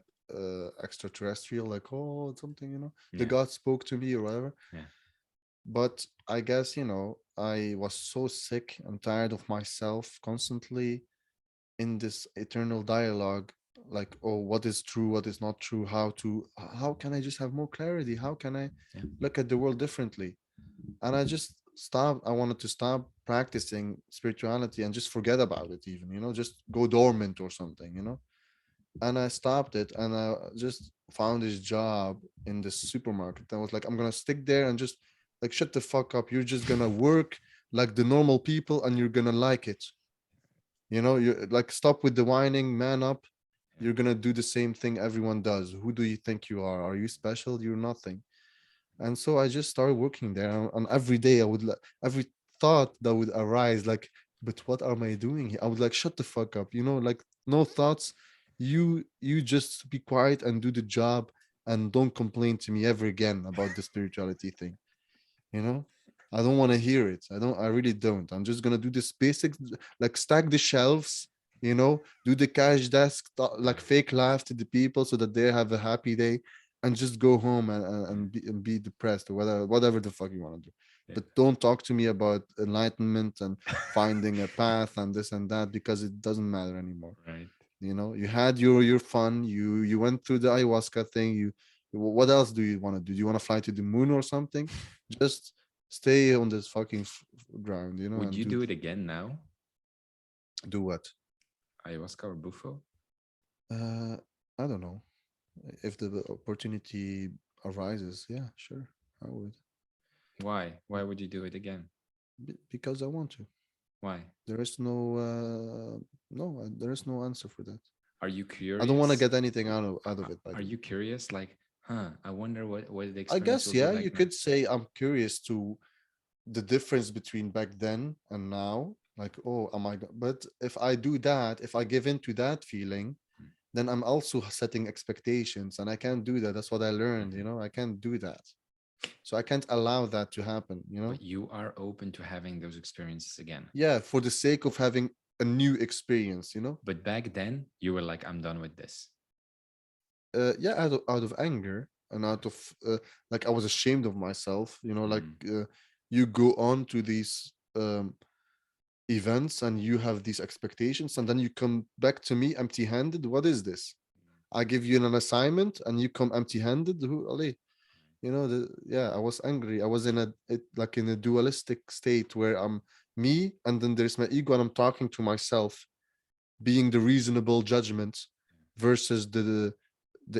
extraterrestrial, like, oh, something, the
yeah,
god spoke to me or whatever.
yeah,
But I guess, I was so sick and tired of myself constantly in this eternal dialogue, like, oh, what is true, what is not true, how can I just have more clarity, how can I
yeah.
look at the world differently. And I wanted to stop practicing spirituality and just forget about it, even, just go dormant or something, and I stopped it, and I just found this job in this supermarket. I was like, I'm gonna stick there and just, like, shut the fuck up, you're just gonna work like the normal people and you're gonna like it. You're like, stop with the whining, man up. You're gonna do the same thing everyone does. Who do you think you are? Are you special? You're nothing. And so I just started working there. And every day I would, every thought that would arise, like, but what am I doing here? I would like, shut the fuck up. Like, no thoughts. You just be quiet and do the job, and don't complain to me ever again about the spirituality thing you know I don't want to hear it. I really don't. I'm just gonna do this basic, like, stack the shelves, do the cash desk, like, fake laugh to the people so that they have a happy day, and just go home and be depressed, or whatever the fuck you want to do.
Yeah.
But don't talk to me about enlightenment and finding a path and this and that, because it doesn't matter anymore.
Right.
You had your fun. You went through the ayahuasca thing. What else do you want to do? Do you want to fly to the moon or something? Just stay on this fucking ground,
Would
and
you do it again now?
do what?
Ayahuasca or Bufo?
uh I don't know. If the opportunity arises, yeah, sure, I would.
Why? Why would you do it again?
Because I want to.
Why?
There is no there is no answer for that.
Are you
I don't want to
curious?
get anything out of it, by
Are
the way.
you curious? Like, I wonder what the
I
experience
guess,
will be
yeah, you
like now.
could say I'm curious to the difference between back then and now. Like, oh, but if I do that, if I give in to that feeling, then I'm also setting expectations, and I can't do that. That's what I learned.
Mhm.
I can't do that. So I can't allow that to happen.
But you are open to having those experiences again.
Yeah, for the sake of having a new experience.
But back then, you were like, I'm done with this.
Yeah, out of anger, and out of like, I was ashamed of myself. Like,
Mm.
you go on to these events, and you have these expectations, and then you come back to me empty handed. What is this? I give you an assignment and you come empty handed. Who, Ali? Yeah, I was angry. I was like, in a dualistic state where I'm me, and then there's my ego, and I'm talking to myself, being the reasonable judgment versus the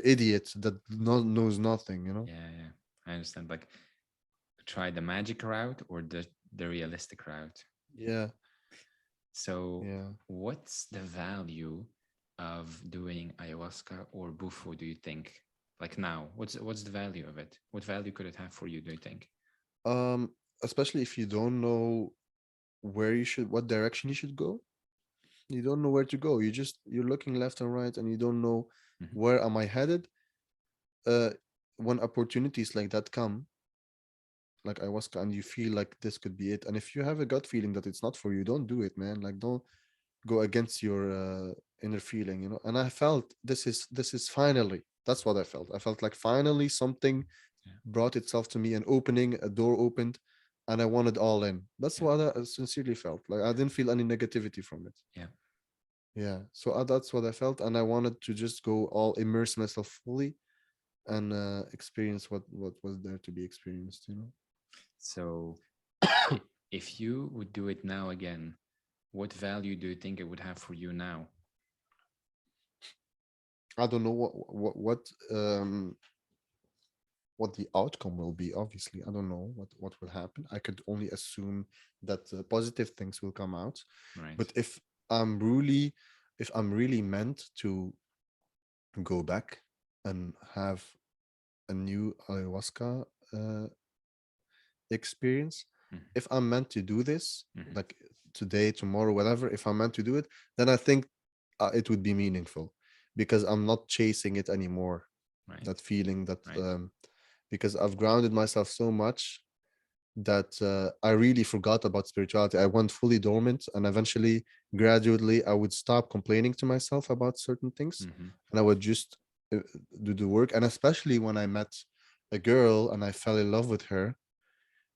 idiot that knows nothing, you know?
Yeah, yeah. I understand. Like try the magic route or the realistic route.
Yeah,
So,
yeah.
what's the value of doing ayahuasca or bufo? Do you think? Like now, what's the value of it? What value could it have for you? Do you think?
Um, Especially if you don't know what direction you should go. You don't know where to go. You're looking left and right, and you don't know
Mhm.
where am I headed. Uh, when opportunities like that come, like ayahuasca, and you feel like this could be it, and if you have a gut feeling that it's not for you, don't do it, man. Like, don't go against your inner feeling, you know. And I felt this is finally, that's what I felt. I felt like finally something
Yeah,
brought itself to me, an opening, a door opened, and I wanted all in. That's
yeah,
what I sincerely felt. Like, I
yeah,
didn't feel any negativity from it.
yeah.
Yeah, so that's what I felt, and I wanted to just go all immerse myself fully and experience what was there to be experienced, you know.
So, if you would do it now again, what value do you think it would have for you now?
I don't know what the outcome will be. Obviously, I don't know what will happen. I could only assume that positive things will come out.
Right.
But if I'm really meant to go back and have a new ayahuasca uh, experience,
Mhm.
if I'm meant to do this,
Mhm.
like today, tomorrow, whatever, if I'm meant to do it, then I think it would be meaningful, because I'm not chasing it anymore. That
Right.
feeling, that
Right.
because I've grounded myself so much that I really forgot about spirituality. I went fully dormant, and eventually, gradually, I would stop complaining to myself about certain things,
Mm-hmm.
and I would just uh, do the work. And especially when I met a girl and I fell in love with her,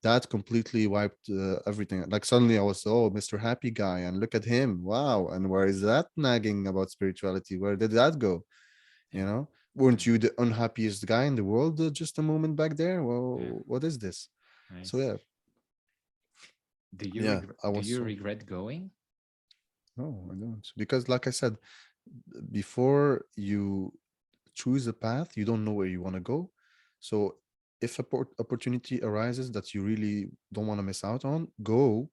that completely wiped everything. Like, suddenly I was, oh, Mr. Happy Guy, and look at him, wow. And where is that nagging about spirituality? Where did that go?
Yeah.
You know, weren't
Nice.
you the unhappiest guy in the world just a moment back there?
Yeah.
Well, what is this? So
Nice.
yeah,
Do you
yeah,
regret?
I
Do
was
you
so,
regret going?
no, I don't, because like I said, before you choose a path, you don't know where you want to go. So if a opportunity arises that you really don't want to miss out on, go,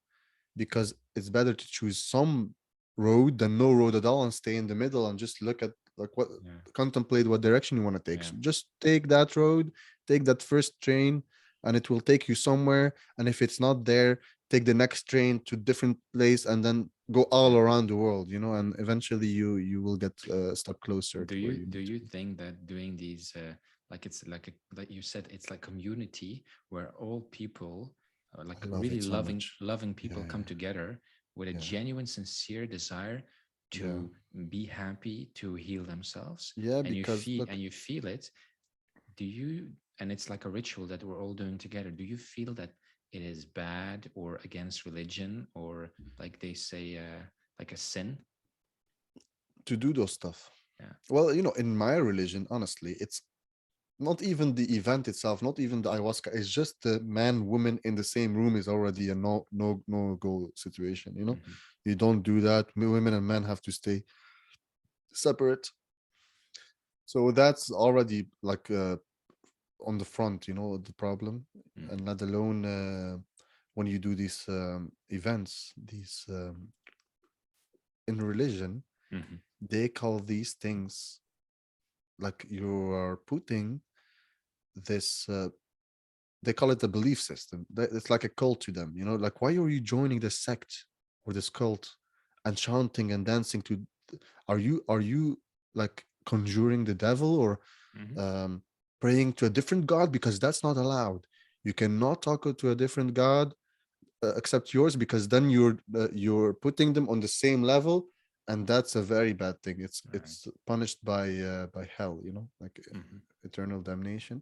because it's better to choose some road than no road at all and stay in the middle and just look at, like, what,
Yeah.
contemplate what direction you want to take.
Yeah.
So just take that road, take that first train, and it will take you somewhere. And if it's not there, take the next train to different place, and then go all
Yeah.
around the world, you know. And eventually you will get a step closer
Do
to where
you
you
do
need to
you
be.
think that doing these like it's like like you said it's like community where all people
I
like
love
really
it so much.
loving
Yeah,
people come
yeah,
together with a
yeah,
genuine sincere desire
yeah,
to be happy to heal themselves
yeah.
and
Because look,
you feel it. Do you, and it's like a ritual that we're all doing together, do you feel that it is bad or against religion or like they say like a sin?
to do those stuff.
Yeah.
Well, in my religion, honestly, it's not even the event itself, not even the ayahuasca. It's just the man, woman in the same room is already a no go situation.
Hmm.
You don't do that. Women and men have to stay separate. So that's already like on the front, the problem,
Hmm.
and let alone when you do these events, these in religion,
Hmm.
they call these things, like, you are putting this they call it a belief system. It's like a cult to them, like, why are you joining this sect or this cult and chanting and dancing to, are you like conjuring the devil, or
Hmm.
um praying to a different god? Because that's not allowed. You cannot talk to a different god except yours, because then you're putting them on the same level, and that's a very bad thing. it's
Right.
it's punished by hell, like
Hmm.
eternal damnation.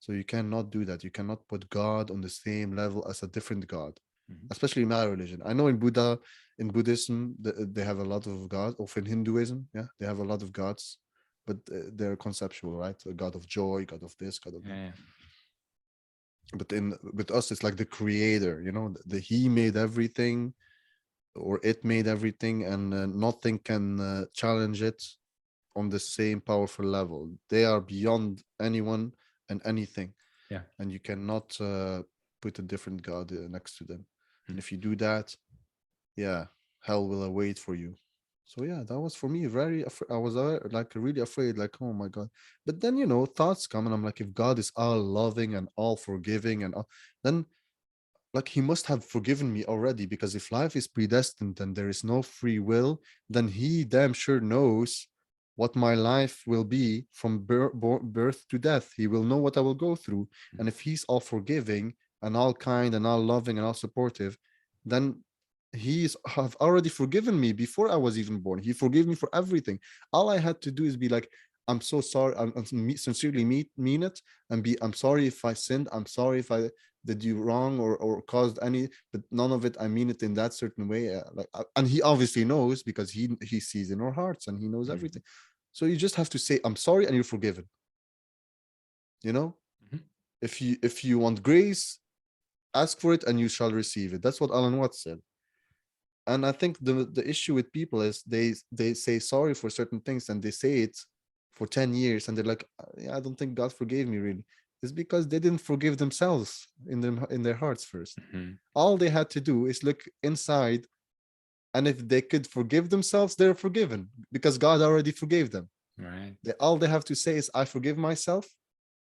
So you cannot do that. You cannot put God on the same level as a different God,
Hmm.
especially in my religion. I know in Buddhism, they have a lot of gods, or in Hinduism, yeah, they have a lot of gods, but they're conceptual, right? A god of joy, god of this, god of that.
Yeah.
but in with us it's like the creator, the he made everything, or it made everything, and nothing can challenge it on the same powerful level. They are beyond anyone and anything,
Yeah.
and you cannot put a different god next to them. And
Mm.
if you do that, yeah, hell will await for you. So yeah, that was for me very. I was like really afraid, like, oh my god. But then thoughts come, and I'm like, if God is all loving and all forgiving and all, then like he must have forgiven me already, because if life is predestined and there is no free will, then he damn sure knows what my life will be from birth to death. He will know what I will go through. And
Mm.
if he's all forgiving and all kind and all loving and all supportive, then he's have already forgiven me before I was even born. He forgave me for everything. All I had to do is be like, I'm so sorry. I'm sincerely mean it, and be, I'm sorry if I sinned. I'm sorry if I did you wrong, or caused any, but none of it, I mean it in that certain way, and he obviously knows, because he sees in our hearts and he knows
Mm.
everything. So you just have to say, I'm sorry, and you're forgiven. you know
Mhm.
if you want grace, ask for it and you shall receive it. That's what Alan Watts said. And I think the issue with people is they say sorry for certain things, and they say it for 10 years, and they're like, yeah, I don't think God forgave me really. It's because they didn't forgive themselves in their hearts first.
Mhm.
All they had to do is look inside, and if they could forgive themselves, they're forgiven, because God already forgave them.
Right.
All they have to say is, I forgive myself,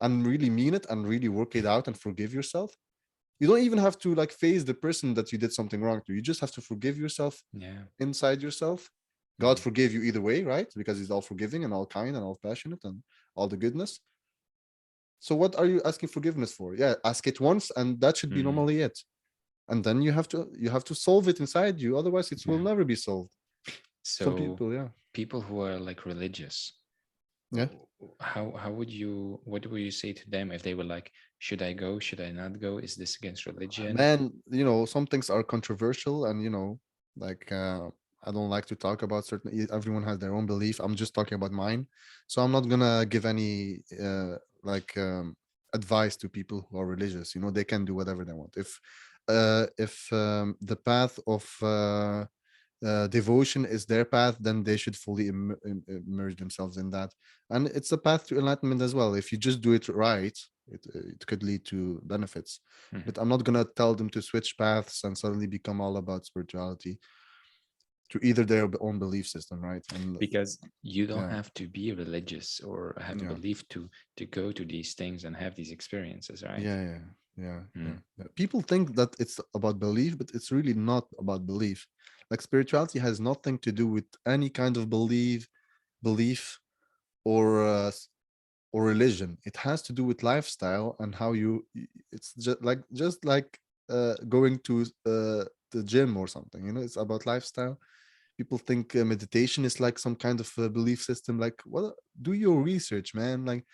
and really mean it, and really work it out and forgive yourself. You don't even have to like face the person that you did something wrong to. You just have to forgive yourself
Yeah.
inside yourself. God
Mm.
forgave you either way, right? Because he's all forgiving and all kind and all passionate and all the goodness. So what are you asking forgiveness for? Yeah, ask it once, and that should be
Mm.
normally it. And then you have to solve it inside you. Otherwise, it will
Yeah.
never be solved. Some
So
people, yeah.
people who are like religious,
Yeah.
how would you, what would you say to them if they were like, should I go? Should I not go? Is this against religion?
Man, some things are controversial, and like I don't like to talk about certain, everyone has their own belief. I'm just talking about mine. So I'm not gonna give any like advice to people who are religious. They can do whatever they want. If the path of devotion is their path, then they should fully immerse themselves in that. And it's a path to enlightenment as well. If you just do it right, it could lead to benefits.
Mhm.
But I'm not going to tell them to switch paths and suddenly become all about spirituality, to either their own belief system, right? And
Because you don't
yeah,
have to be religious or have a
yeah,
belief to go to these things and have these experiences, right?
yeah, yeah, yeah,
Mm.
yeah. People think that it's about belief, but it's really not about belief. Like spirituality has nothing to do with any kind of belief, or religion. It has to do with lifestyle and how it's just like going to the gym or something. It's about lifestyle. People think meditation is like some kind of belief system. Like, well, do your research, man. Like,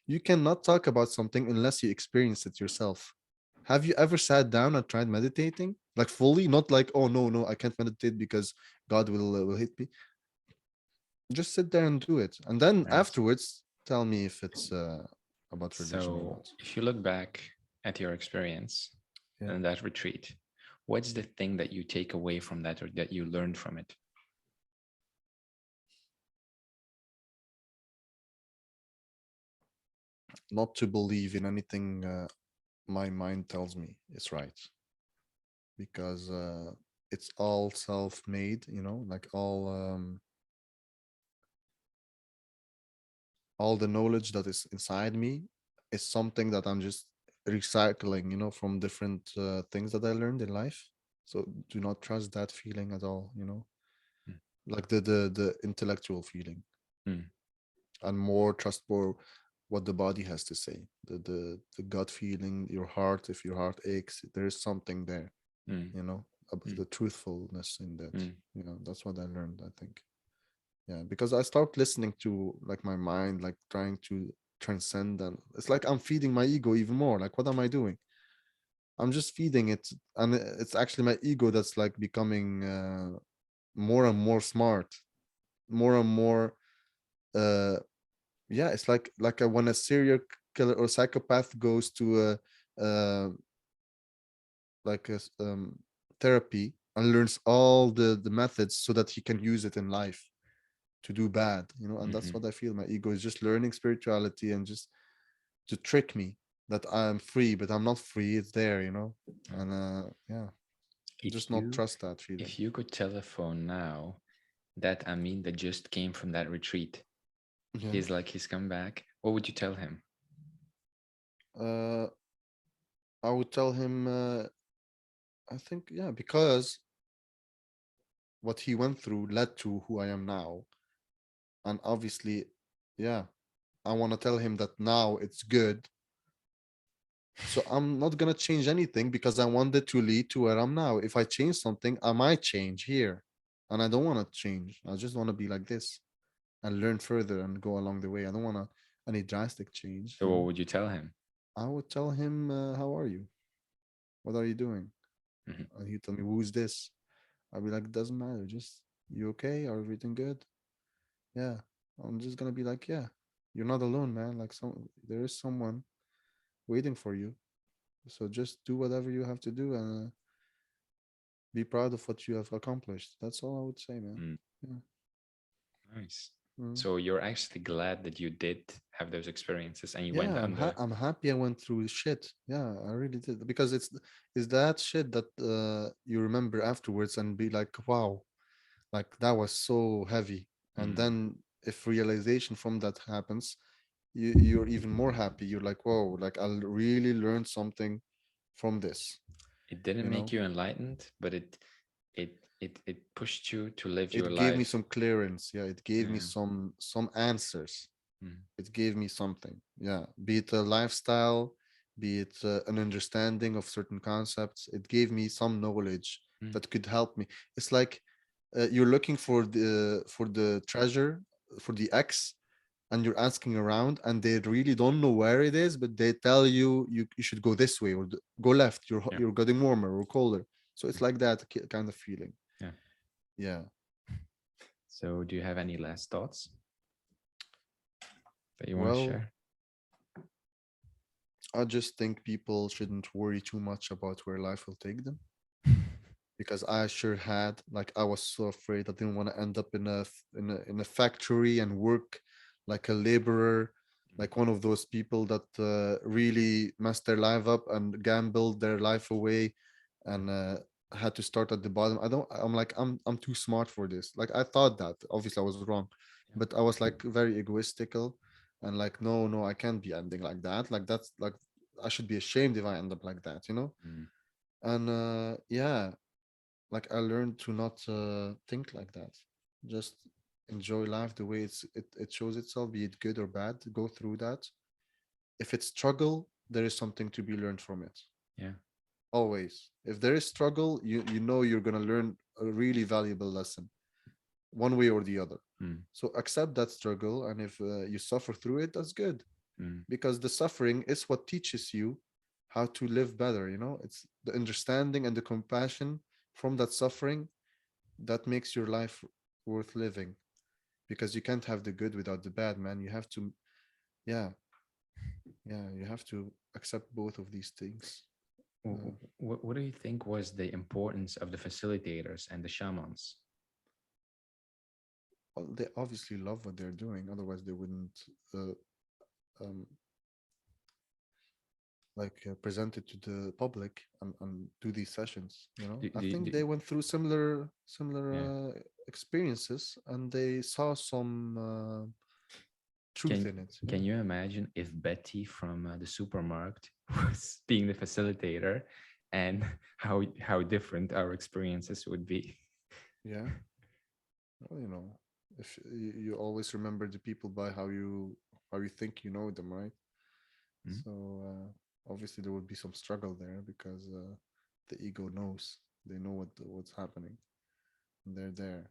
you cannot talk about something unless you experience it yourself. Have you ever sat down and tried meditating, like fully? Not like, oh no, no, I can't meditate because God will hit me. Just sit there and do it, and then
Nice.
afterwards tell me if it's about religion or
So
not.
if you look back at your experience
Yeah.
and that retreat, what's the thing that you take away from that or that you learned from it?
Not to believe in anything my mind tells me is right, because it's all self-made, like all the knowledge that is inside me is something that I'm just recycling, from different things that I learned in life. So do not trust that feeling at all,
Mm.
like the intellectual feeling,
Mm.
and more trust for what the body has to say, the gut feeling, your heart. If your heart aches, there is something there,
Mm.
the truthfulness in that.
Mm.
That's what I learned, I think. Yeah, because I start listening to like my mind, like trying to transcend, and it's like I'm feeding my ego even more. Like, what am I doing? I'm just feeding it, and it's actually my ego that's like becoming more and more smart, more and more uh yeah. It's like when a serial killer or psychopath goes to uh, like a therapy and learns all the methods so that he can use it in life to do bad, you know. And that's
Hmm.
what I feel. My ego is just learning spirituality and just to trick me that I'm free, but I'm not free. It's there, you know. And yeah,
If
just not
you
trust that feeling.
if you could telephone now that Amin that just came from that retreat,
Yeah.
he's come back, what would you tell him?
Uh, I would tell him. I think yeah, because what he went through led to who I am now, and obviously, yeah, I want to tell him that now it's good. So I'm not gonna change anything because I wanted to lead to where I'm now. If I change something, I might change here, and I don't want to change. I just want to be like this and learn further and go along the way. I don't want to any drastic change.
So
You
what
know,
would you tell him?
I would tell him, "How are you? What are you doing?"
Hmm.
And he'd tell me, "Who's this?" I'll be like, "Doesn't matter. Just you okay? Are everything good?" Yeah, I'm just gonna be like, "Yeah, you're not alone, man. Like there is someone waiting for you. So just do whatever you have to do and be proud of what you have accomplished." That's all I would say, man.
Mm,
Yeah.
nice.
Mm.
So you're actually glad that you did have those experiences and you went
Yeah,
on the.
I'm happy I went through shit. Yeah, I really did because it's that shit that you remember afterwards and be like, wow, like that was so heavy. And
Mm,
then if realization from that happens, you're even more happy. You're like, whoa, like I really learned something from this,
it didn't
you
make
know?
you enlightened, but it pushed you to live your
It gave me
life.
some clearance. Yeah, it gave me
Yeah.
some answers.
Mm,
It gave me something. Yeah, be it a lifestyle, be it an understanding of certain concepts. It gave me some knowledge
mm,
that could help me. It's like you're looking for the treasure, for the X, and you're asking around and they really don't know where it is, but they tell you you should go this way or go left.
yeah.
You're getting warmer or colder. So it's
Mm,
like that kind of feeling.
yeah.
Yeah.
So do you have any last thoughts that you want to
Well,
share?
I just think people shouldn't worry too much about where life will take them because I sure had like I was so afraid I didn't want to end up in a factory and work like a laborer, like one of those people that really messed their life up and gambled their life away
Mm,
and had to start at the bottom. I'm like I'm too smart for this. Like I thought that obviously I was wrong,
yeah.
but I was like very egoistical and like no I can't be ending like that. Like that's like I should be ashamed if I end up like that, you know?
Mm,
And yeah, like I learned to not think like that. Just enjoy life the way it shows itself, be it good or bad. Go through that. If it's struggle, there is something to be learned from it.
yeah.
Always. If there is struggle, you know you're gonna learn a really valuable lesson, one way or the other.
Mm,
So accept that struggle, and if you suffer through it, that's good
mm,
because the suffering is what teaches you how to live better. You know, it's the understanding and the compassion from that suffering that makes your life worth living because you can't have the good without the bad, man. You have to, yeah, yeah, you have to accept both of these things.
what do you think was the importance of the facilitators and the shamans?
Well, they obviously love what they're doing, otherwise they wouldn't uh, um, like present it to the public and do these sessions. You know,
Do,
I
do,
think
do,
they went through similar
yeah.
experiences and they saw some truth
Can
in it. Yeah,
can you imagine if Betty from the supermarket was being the facilitator, and how different our experiences would be?
yeah. Well, you know, if you always remember the people by how you think you know them, right?
Mm,
So obviously there would be some struggle there because the ego knows they know what's happening and they're there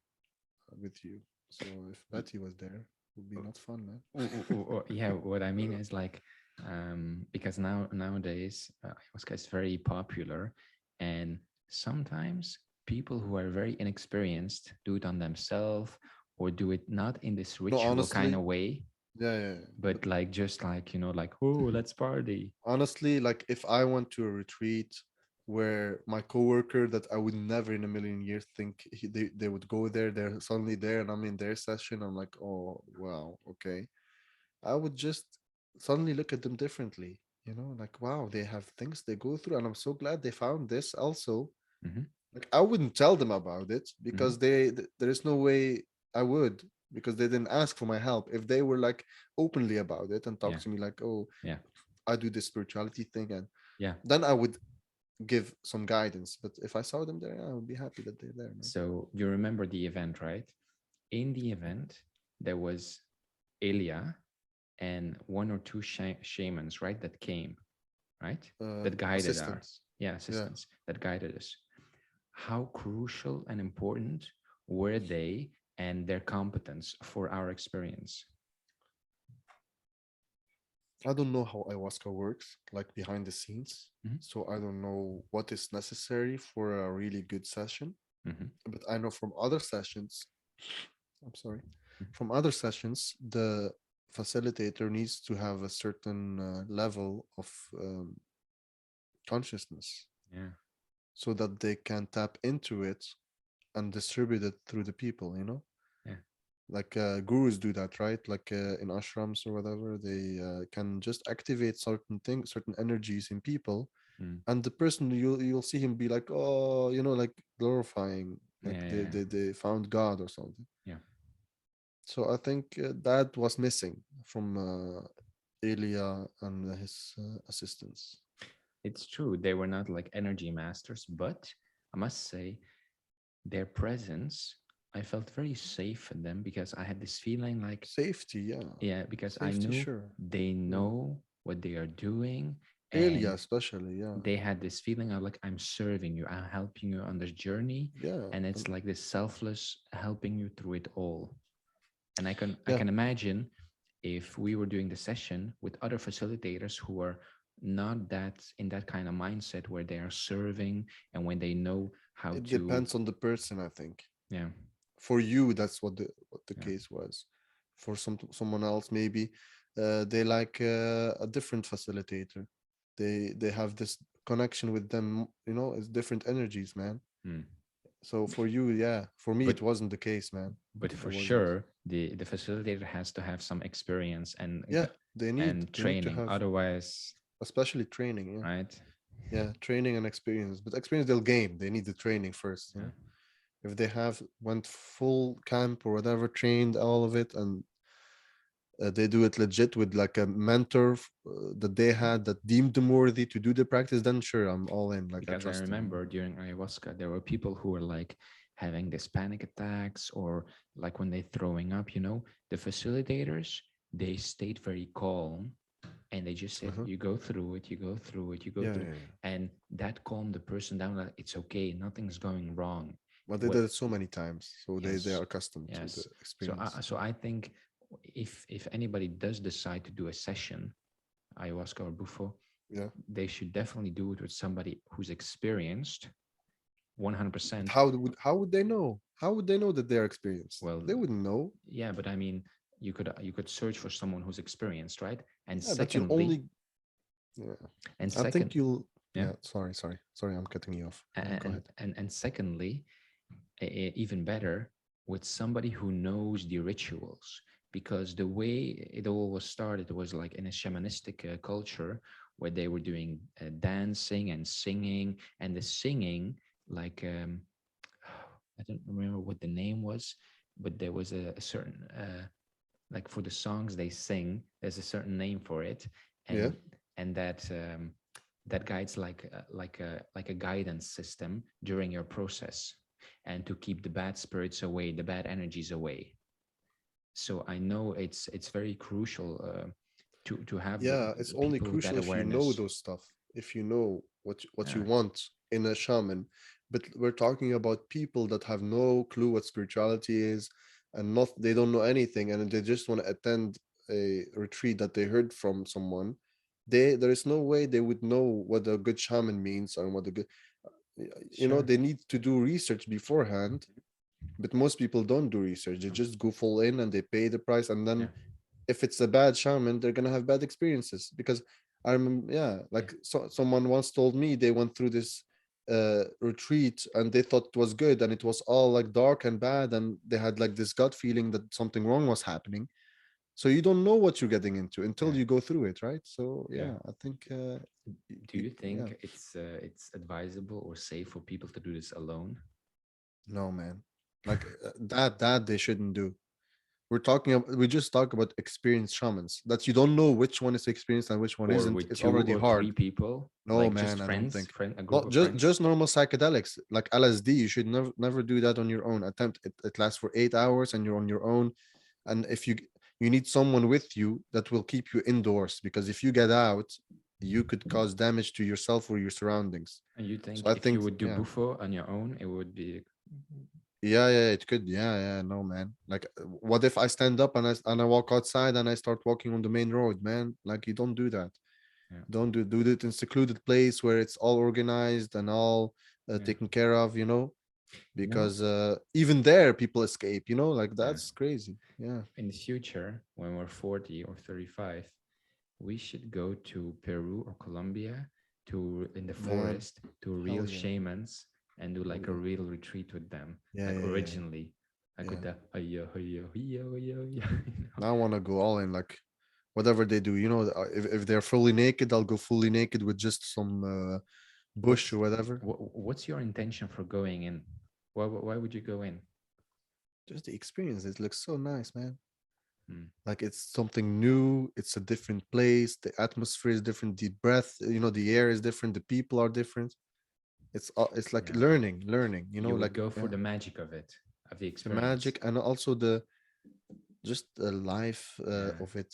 with you. So if Betty was there, it would be not fun, man.
yeah, what I mean is like, because nowadays ayahuasca is very popular, and sometimes people who are very inexperienced do it on themselves or do it not in this
No,
ritual kind
honestly,
of way.
Yeah, yeah, yeah.
but like just like, like, oh, let's party.
Honestly, like if I went to a retreat where my coworker that I would never in a million years think they would go there, they're suddenly there and I'm in their session, I'm like, oh wow, okay. I would just suddenly look at them differently, like wow, they have things they go through, and I'm so glad they found this also.
Hmm.
Like I wouldn't tell them about it
Hmm.
because there is no way I would, because they didn't ask for my help. If they were like openly about it and talk
Yeah.
to me like, oh,
Yeah.
I do this spirituality thing, and
Yeah.
then I would give some guidance. But if I saw them there, I would be happy that they're there, man.
So you remember the event, right? In the event, there was Ilya and one or two shamans, right? That came, right? That guided
Assistance.
us. Yeah,
Yeah.
assistants that guided us. How crucial and important were they and their competence for our experience?
I don't know how ayahuasca works, like behind the scenes.
Hmm.
So I don't know what is necessary for a really good session.
Hmm.
But I know from other sessions, I'm sorry, from other sessions, the facilitator needs to have a certain level of consciousness
Yeah.
so that they can tap into it and distribute it through the people,
Yeah.
like gurus do that, right? Like in ashrams or whatever, they can just activate certain things, certain energies in people,
Mm.
and the person, you'll see him be like, oh, like glorifying,
Yeah.
like they
Yeah.
they, they found God or something.
Yeah.
So I think that was missing from Elia and his assistants.
It's true. They were not like energy masters, but I must say their presence, I felt very safe in them because I had this feeling like,
Safety, yeah.
yeah, because I
Safety,
knew
sure.
they
Yeah.
know what they are doing.
Elia
And
especially, yeah.
they had this feeling of like, I'm serving you, I'm helping you on this journey.
Yeah.
And it's
And
like this selfless helping you through it all. And I
yeah,
can imagine if we were doing the session with other facilitators who are not that in that kind of mindset where they are serving and when they know how
it
to,
depends on the person, I think.
yeah,
For you, that's what the
yeah,
case was. For someone else, maybe they like a different facilitator. They have this connection with them, it's different energies, man.
mm.
So for you, yeah. For me,
but
it wasn't the case, man.
but
It
for
wasn't.
sure the facilitator has to have some experience
Yeah, they need
and
they need to
training,
have,
otherwise,
especially training. Yeah,
right?
yeah, training and experience. But experience they'll gain. They need the training first.
Yeah.
If they have went full camp or whatever, trained all of it, and they do it legit with like a mentor that they had that deemed them worthy to do the practice, then sure, I'm all in. Like I
Because I
trust them.
remember during ayahuasca, there were people who were like having this panic attacks or like when they throwing up, the facilitators, they stayed very calm and they just said,
Uh-huh.
you go through it, you go through it, you go
Yeah,
through.
yeah, yeah.
And that calmed the person down, like, it's okay, nothing's going wrong.
But they
What?
did it so many times, so they
Yes,
are accustomed to the
yes. So
experience.
I think if anybody does decide to do a session, ayahuasca or bufo,
Yeah.
they should definitely do it with somebody who's experienced
But
100%.
how would they know? How would they know that they're experienced?
Well,
They wouldn't know.
yeah, but I mean, you could search for someone who's experienced, right? And
Yeah, but you'll
secondly,
only. Yeah.
and
I think
second,
you'll.
yeah,
Yeah. Sorry. I'm cutting you off. Go
and
ahead.
and secondly, even better, with somebody who knows the rituals, because the way it all was started was like in a shamanistic culture where they were doing dancing and singing, and the singing like I don't remember what the name was, but there was a certain like for the songs they sing, there's a certain name for it,
Yeah.
and that guides like a guidance system during your process, and to keep the bad spirits away, the bad energies away. So I know it's very crucial to have
Yeah. It's only
people with
crucial
that
if you know
awareness.
those stuff. If you know what you
Yeah,
want in a shaman. But we're talking about people that have no clue what spirituality is, and not they don't know anything, and they just want to attend a retreat that they heard from someone. There is no way they would know what a good shaman means and what a good,
sure.
they need to do research beforehand. But most people don't do research, they just go full in and they pay the price, and
Yeah,
then if it's a bad shaman, they're gonna have bad experiences. Because I remember, yeah,
Yeah.
like someone once told me they went through this retreat and they thought it was good, and it was all like dark and bad, and they had like this gut feeling that something wrong was happening. So you don't know what you're getting into until
Yeah.
you go through it, right? So
Yeah.
yeah, I think
Do you
yeah,
think it's advisable or safe for people to do this alone?
no man, like that they shouldn't do. We just talk about experienced shamans that you don't know which one is experienced and which one
Or
isn't.
with
It's
two
already
or three
hard.
people,
No
like just
man, I don't
friends,
think.
a group
Not
of friends?
just normal psychedelics like LSD. You should never do that on your own. Attempt it. It lasts for 8 hours and you're on your own. And if you need someone with you that will keep you indoors, because if you get out, you could cause damage to yourself or your surroundings.
And you
So
think
I
if you
think
would do
yeah.
buffo on your own, it would be
Yeah, it could. Yeah, no, man. Like, what if I stand up and I walk outside and I start walking on the main road, man? Like, you don't do that.
yeah,
Don't do it in secluded place where it's all organized and all
yeah.
taken care of,
You know,
because even there people escape, like
yeah.
that's crazy. Yeah,
In the future, when we're 40 or 35, we should go to Peru or Colombia to in the
man.
forest to real
Hell yeah,
shamans and do
hell
like a
yeah,
real retreat with them,
yeah,
like
yeah, yeah,
originally, like with
yeah.
the
Now I want to go all in, like whatever they do. If they're fully naked, I'll go fully naked with just some bush
What's
or whatever.
what's your intention for going in? Why would you go in?
Just the experience. It looks so nice, man.
Hmm.
Like it's something new. It's a different place. The atmosphere is different. The breath, the air is different. The people are different. It's like
Yeah,
learning.
you would
Like
go for
yeah,
the magic of it, of the
the
experience.
magic and also the just the life
Yeah,
of it.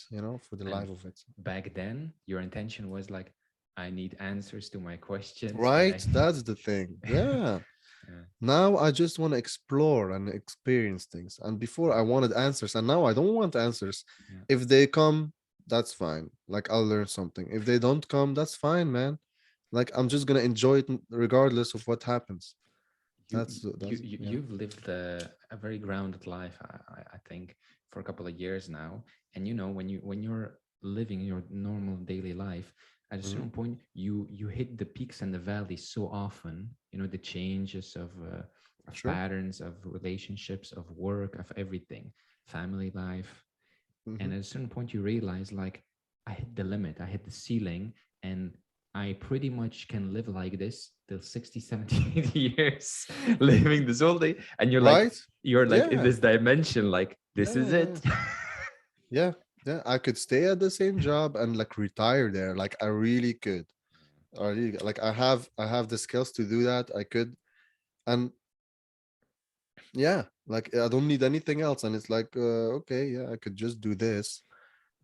For the
and
life of it.
back then, your intention was like, I need answers to my questions, and
Right.
I.
That's the thing. Yeah.
Yeah,
Now I just want to explore and experience things. And before I wanted answers, and now I don't want answers.
yeah.
If they come, that's fine. Like I'll learn something. If they don't come, that's fine, man. Like I'm just gonna enjoy it regardless of what happens.
you
That's yeah.
you've lived a very grounded life, I think, for a couple of years now. And when you're living your normal daily life, at a
Mhm.
certain point you hit the peaks and the valleys so often, the changes of
Sure.
patterns, of relationships, of work, of everything, family life.
Hmm.
And at a certain point you realize, like, I hit the limit, I hit the ceiling, and I pretty much can live like this till 60, 70, 80 years, living this whole day. And
Right?
you're like in
Yeah.
this dimension, like, this
Yeah.
is
Yeah.
it.
Yeah. Yeah. I could stay at the same job and like retire there. Like I really could. Like I have the skills to do that. I could. And yeah, like I don't need anything else. And it's like, okay, yeah, I could just do this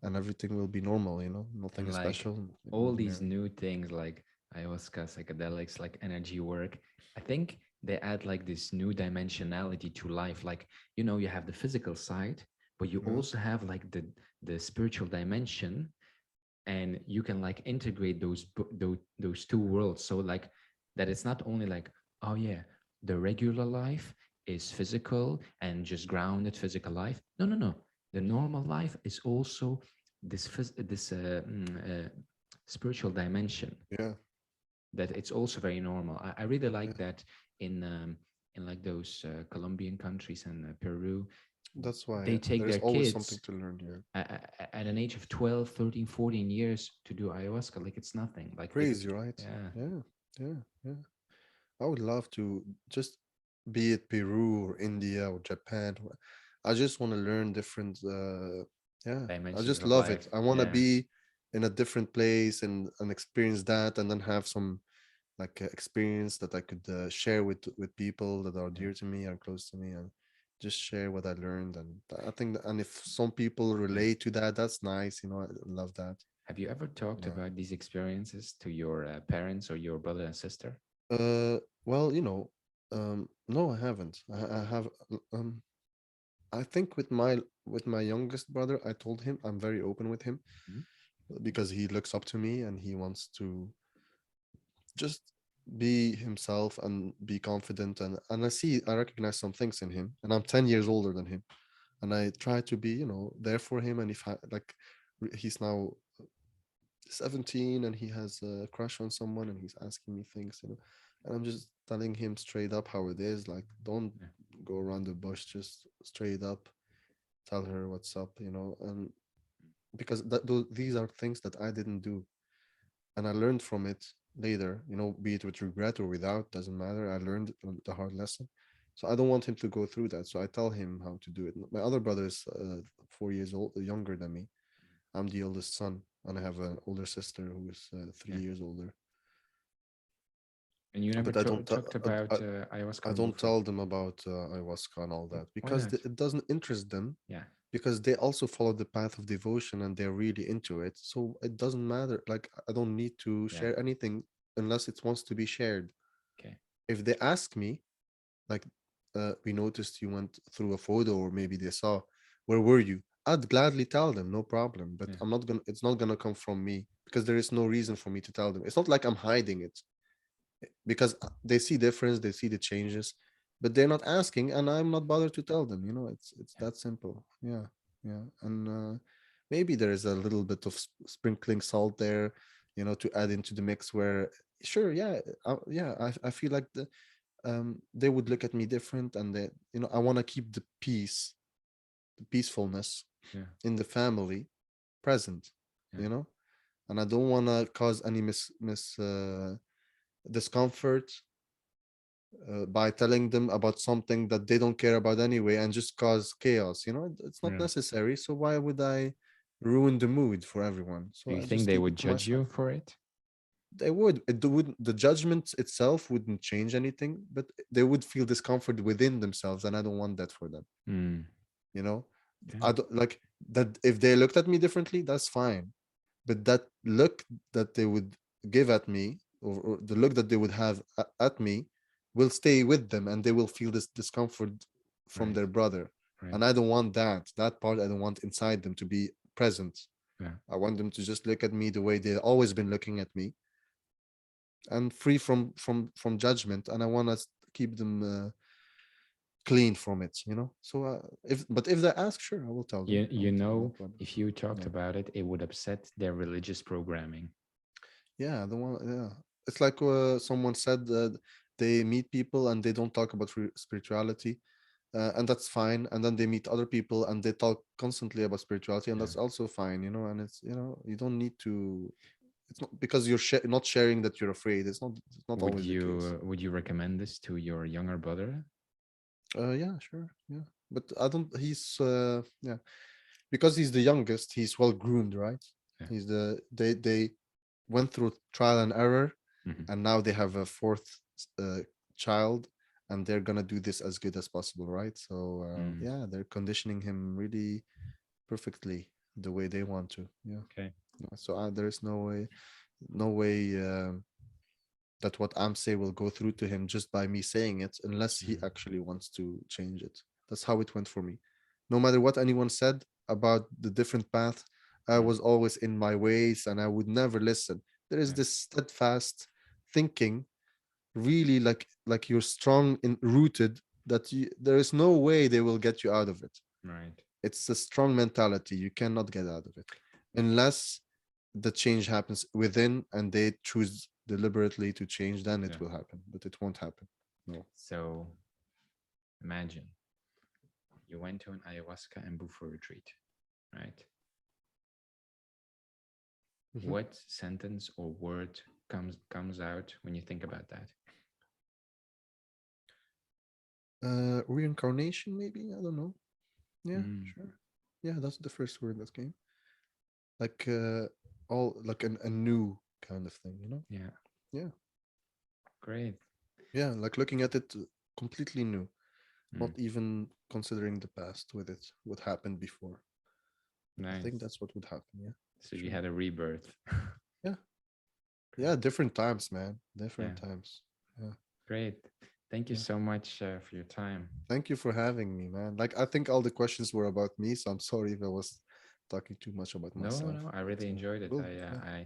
and everything will be normal, nothing
And
is
like
special,
all these
ordinary.
new things like ayahuasca, psychedelics, like energy work, I think they add like this new dimensionality to life. Like, you have the physical side, but you
Mhm.
also have like the spiritual dimension, and you can like integrate those two worlds, so like that it's not only like, oh yeah, the regular life is physical and just grounded physical life. No, no, no, the normal life is also this spiritual dimension,
Yeah,
that it's also very normal. I really
yeah.
like that in like those Colombian countries and Peru,
That's why
they take
there's
their
always something
kids
to learn here.
at an age of 12, 13, 14 years to do ayahuasca, like it's nothing, like it.
Crazy, right?
Yeah,
Yeah, yeah, yeah. I would love to just be it Peru or India or Japan. I just want to learn different. Yeah, I
dimensions
just
of
love it.
life.
I want to
Yeah,
be in a different place and experience that, and then have some like experience that I could share with people that are
yeah.
dear to me and close to me, and just share what I learned. And I think and if some people
Yeah.
relate to that, that's nice. I love that.
Have you ever talked
Yeah.
about these experiences to your parents or your brother and sister?
Well, no, I haven't. I have. I think with my youngest brother, I told him I'm very open with him
Mhm.
because he looks up to me and he wants to just be himself and be confident. And I recognize some things in him, and I'm 10 years older than him. and I try to be, there for him. And if I like, he's now 17 and he has a crush on someone and he's asking me things, and I'm just telling him straight up how it is. Like, don't
Yeah.
go around the bush, just straight up tell her what's up, and because these are things that I didn't do, and I learned from it later, be it with regret or without, doesn't matter. I learned the hard lesson. So I don't want him to go through that. So I tell him how to do it. My other brother is 4 years old, younger than me. I'm the oldest son, and I have an older sister who is three
Yeah.
years older.
And you never
But
talked about
I
ayahuasca
don't
before.
tell them about ayahuasca and all that
Why
because
not?
it doesn't interest them,
Yeah.
because they also follow the path of devotion and they're really into it. So it doesn't matter. Like, I don't need to
Yeah.
share anything unless it wants to be shared.
Okay.
If they ask me, like, we noticed you went through a photo, or maybe they saw, where were you? I'd gladly tell them, no problem. But
Yeah.
it's not gonna come from me, because there is no reason for me to tell them. It's not like I'm hiding it, because they see difference, they see the changes, but they're not asking, and I'm not bothered to tell them. It's
Yeah.
that simple. Yeah, yeah, and maybe there is a little bit of sprinkling salt there, to add into the mix. Where, sure, yeah, yeah, I feel like they would look at me different, and they, I want to keep the peace, the peacefulness
Yeah.
in the family present,
Yeah.
you know, and I don't want to cause any mis discomfort by telling them about something that they don't care about anyway, and just cause chaos. It's not
Yeah.
necessary. So why would I ruin the mood for everyone?
Do
So
you
I
think
just
they
keep it
would
to
judge
myself.
you for it?
They would. It would. The judgment itself wouldn't change anything, but they would feel discomfort within themselves, and I don't want that for them.
Mm.
You know,
Okay.
I don't like that. If they looked at me differently, that's fine. But that look that they would give at me, or the look that they would have at me, will stay with them, and they will feel this discomfort from
Right.
their brother.
Right.
And I don't want that part. I don't want inside them to be present.
Yeah.
I want them to just look at me the way they've always been looking at me, and free from judgment. And I want to keep them clean from it. So if they ask, sure, I will tell them. I
You
will tell them, no
know,
problem.
if you talked
Yeah.
about it, it would upset their religious programming.
Yeah, the one. Yeah, it's like someone said that they meet people and they don't talk about spirituality, and that's fine. And then they meet other people and they talk constantly about spirituality, and
Yeah.
that's also fine. And it's, you don't need to. It's not because you're not sharing that you're afraid. It's not always the case.
Would you recommend this to your younger brother?
Yeah, sure. Yeah, but I don't. He's yeah, because he's the youngest. He's well groomed, right?
Yeah.
They went through trial and error,
Hmm.
and now they have a fourth uh, child, and they're gonna do this as good as possible, right? So
Mm.
yeah, they're conditioning him really perfectly the way they want to. Yeah.
Okay.
Yeah, so there's no way that what I'm saying will go through to him just by me saying it, unless he
Mm.
actually wants to change it. That's how it went for me. No matter what anyone said about the different path, I
Mm.
was always in my ways, and I would never listen. There is
Yeah.
this steadfast thinking, really, like you're strong and rooted, that there is no way they will get you out of it.
Right.
It's a strong mentality. You cannot get out of it unless the change happens within and they choose deliberately to change. Then
Yeah.
it will happen, but it won't happen. No.
So imagine you went to an ayahuasca and Bufo retreat, right?
Mhm.
What sentence or word comes out when you think about that?
Reincarnation, maybe. I don't know. Yeah,
Mm.
sure. Yeah, that's the first word that came. Like all like a new kind of thing,
Yeah.
Yeah,
Great.
yeah. Like looking at it completely new, not
Mm.
even considering the past with it, what happened before. I think
Nice.
that's what would happen. Yeah,
So you
sure.
had a rebirth.
Yeah, yeah. Different times, man.
Yeah.
Different times. Yeah.
Great. Thank you
Yeah.
so much for your time.
Thank you for having me, man. Like, I think all the questions were about me, so I'm sorry if I was talking too much about
No,
myself.
no, I
But
really enjoyed it.
well, yeah,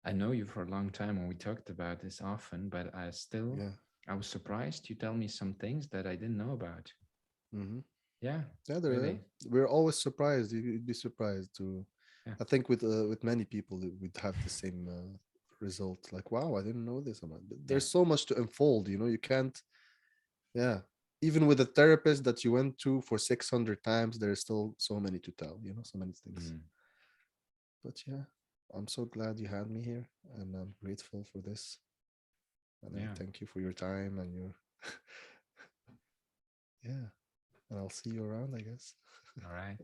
I know you for a long time and we talked about this often, but
yeah.
I was surprised you tell me some things that I didn't know about.
Hmm.
Yeah,
Yeah,
really.
we're always surprised. You'd be surprised to.
Yeah,
I think with many people we'd have the same result. Like, wow, I didn't know this.
yeah,
There's so much to unfold. You know, you can't. Yeah, even with a therapist that you went to for 600 times, there's still so many to tell. You know, so many things.
mm,
But yeah, I'm so glad you had me here, and I'm grateful for this. And I
yeah.
thank you for your time and your yeah. And I'll see you around, I guess.
All right.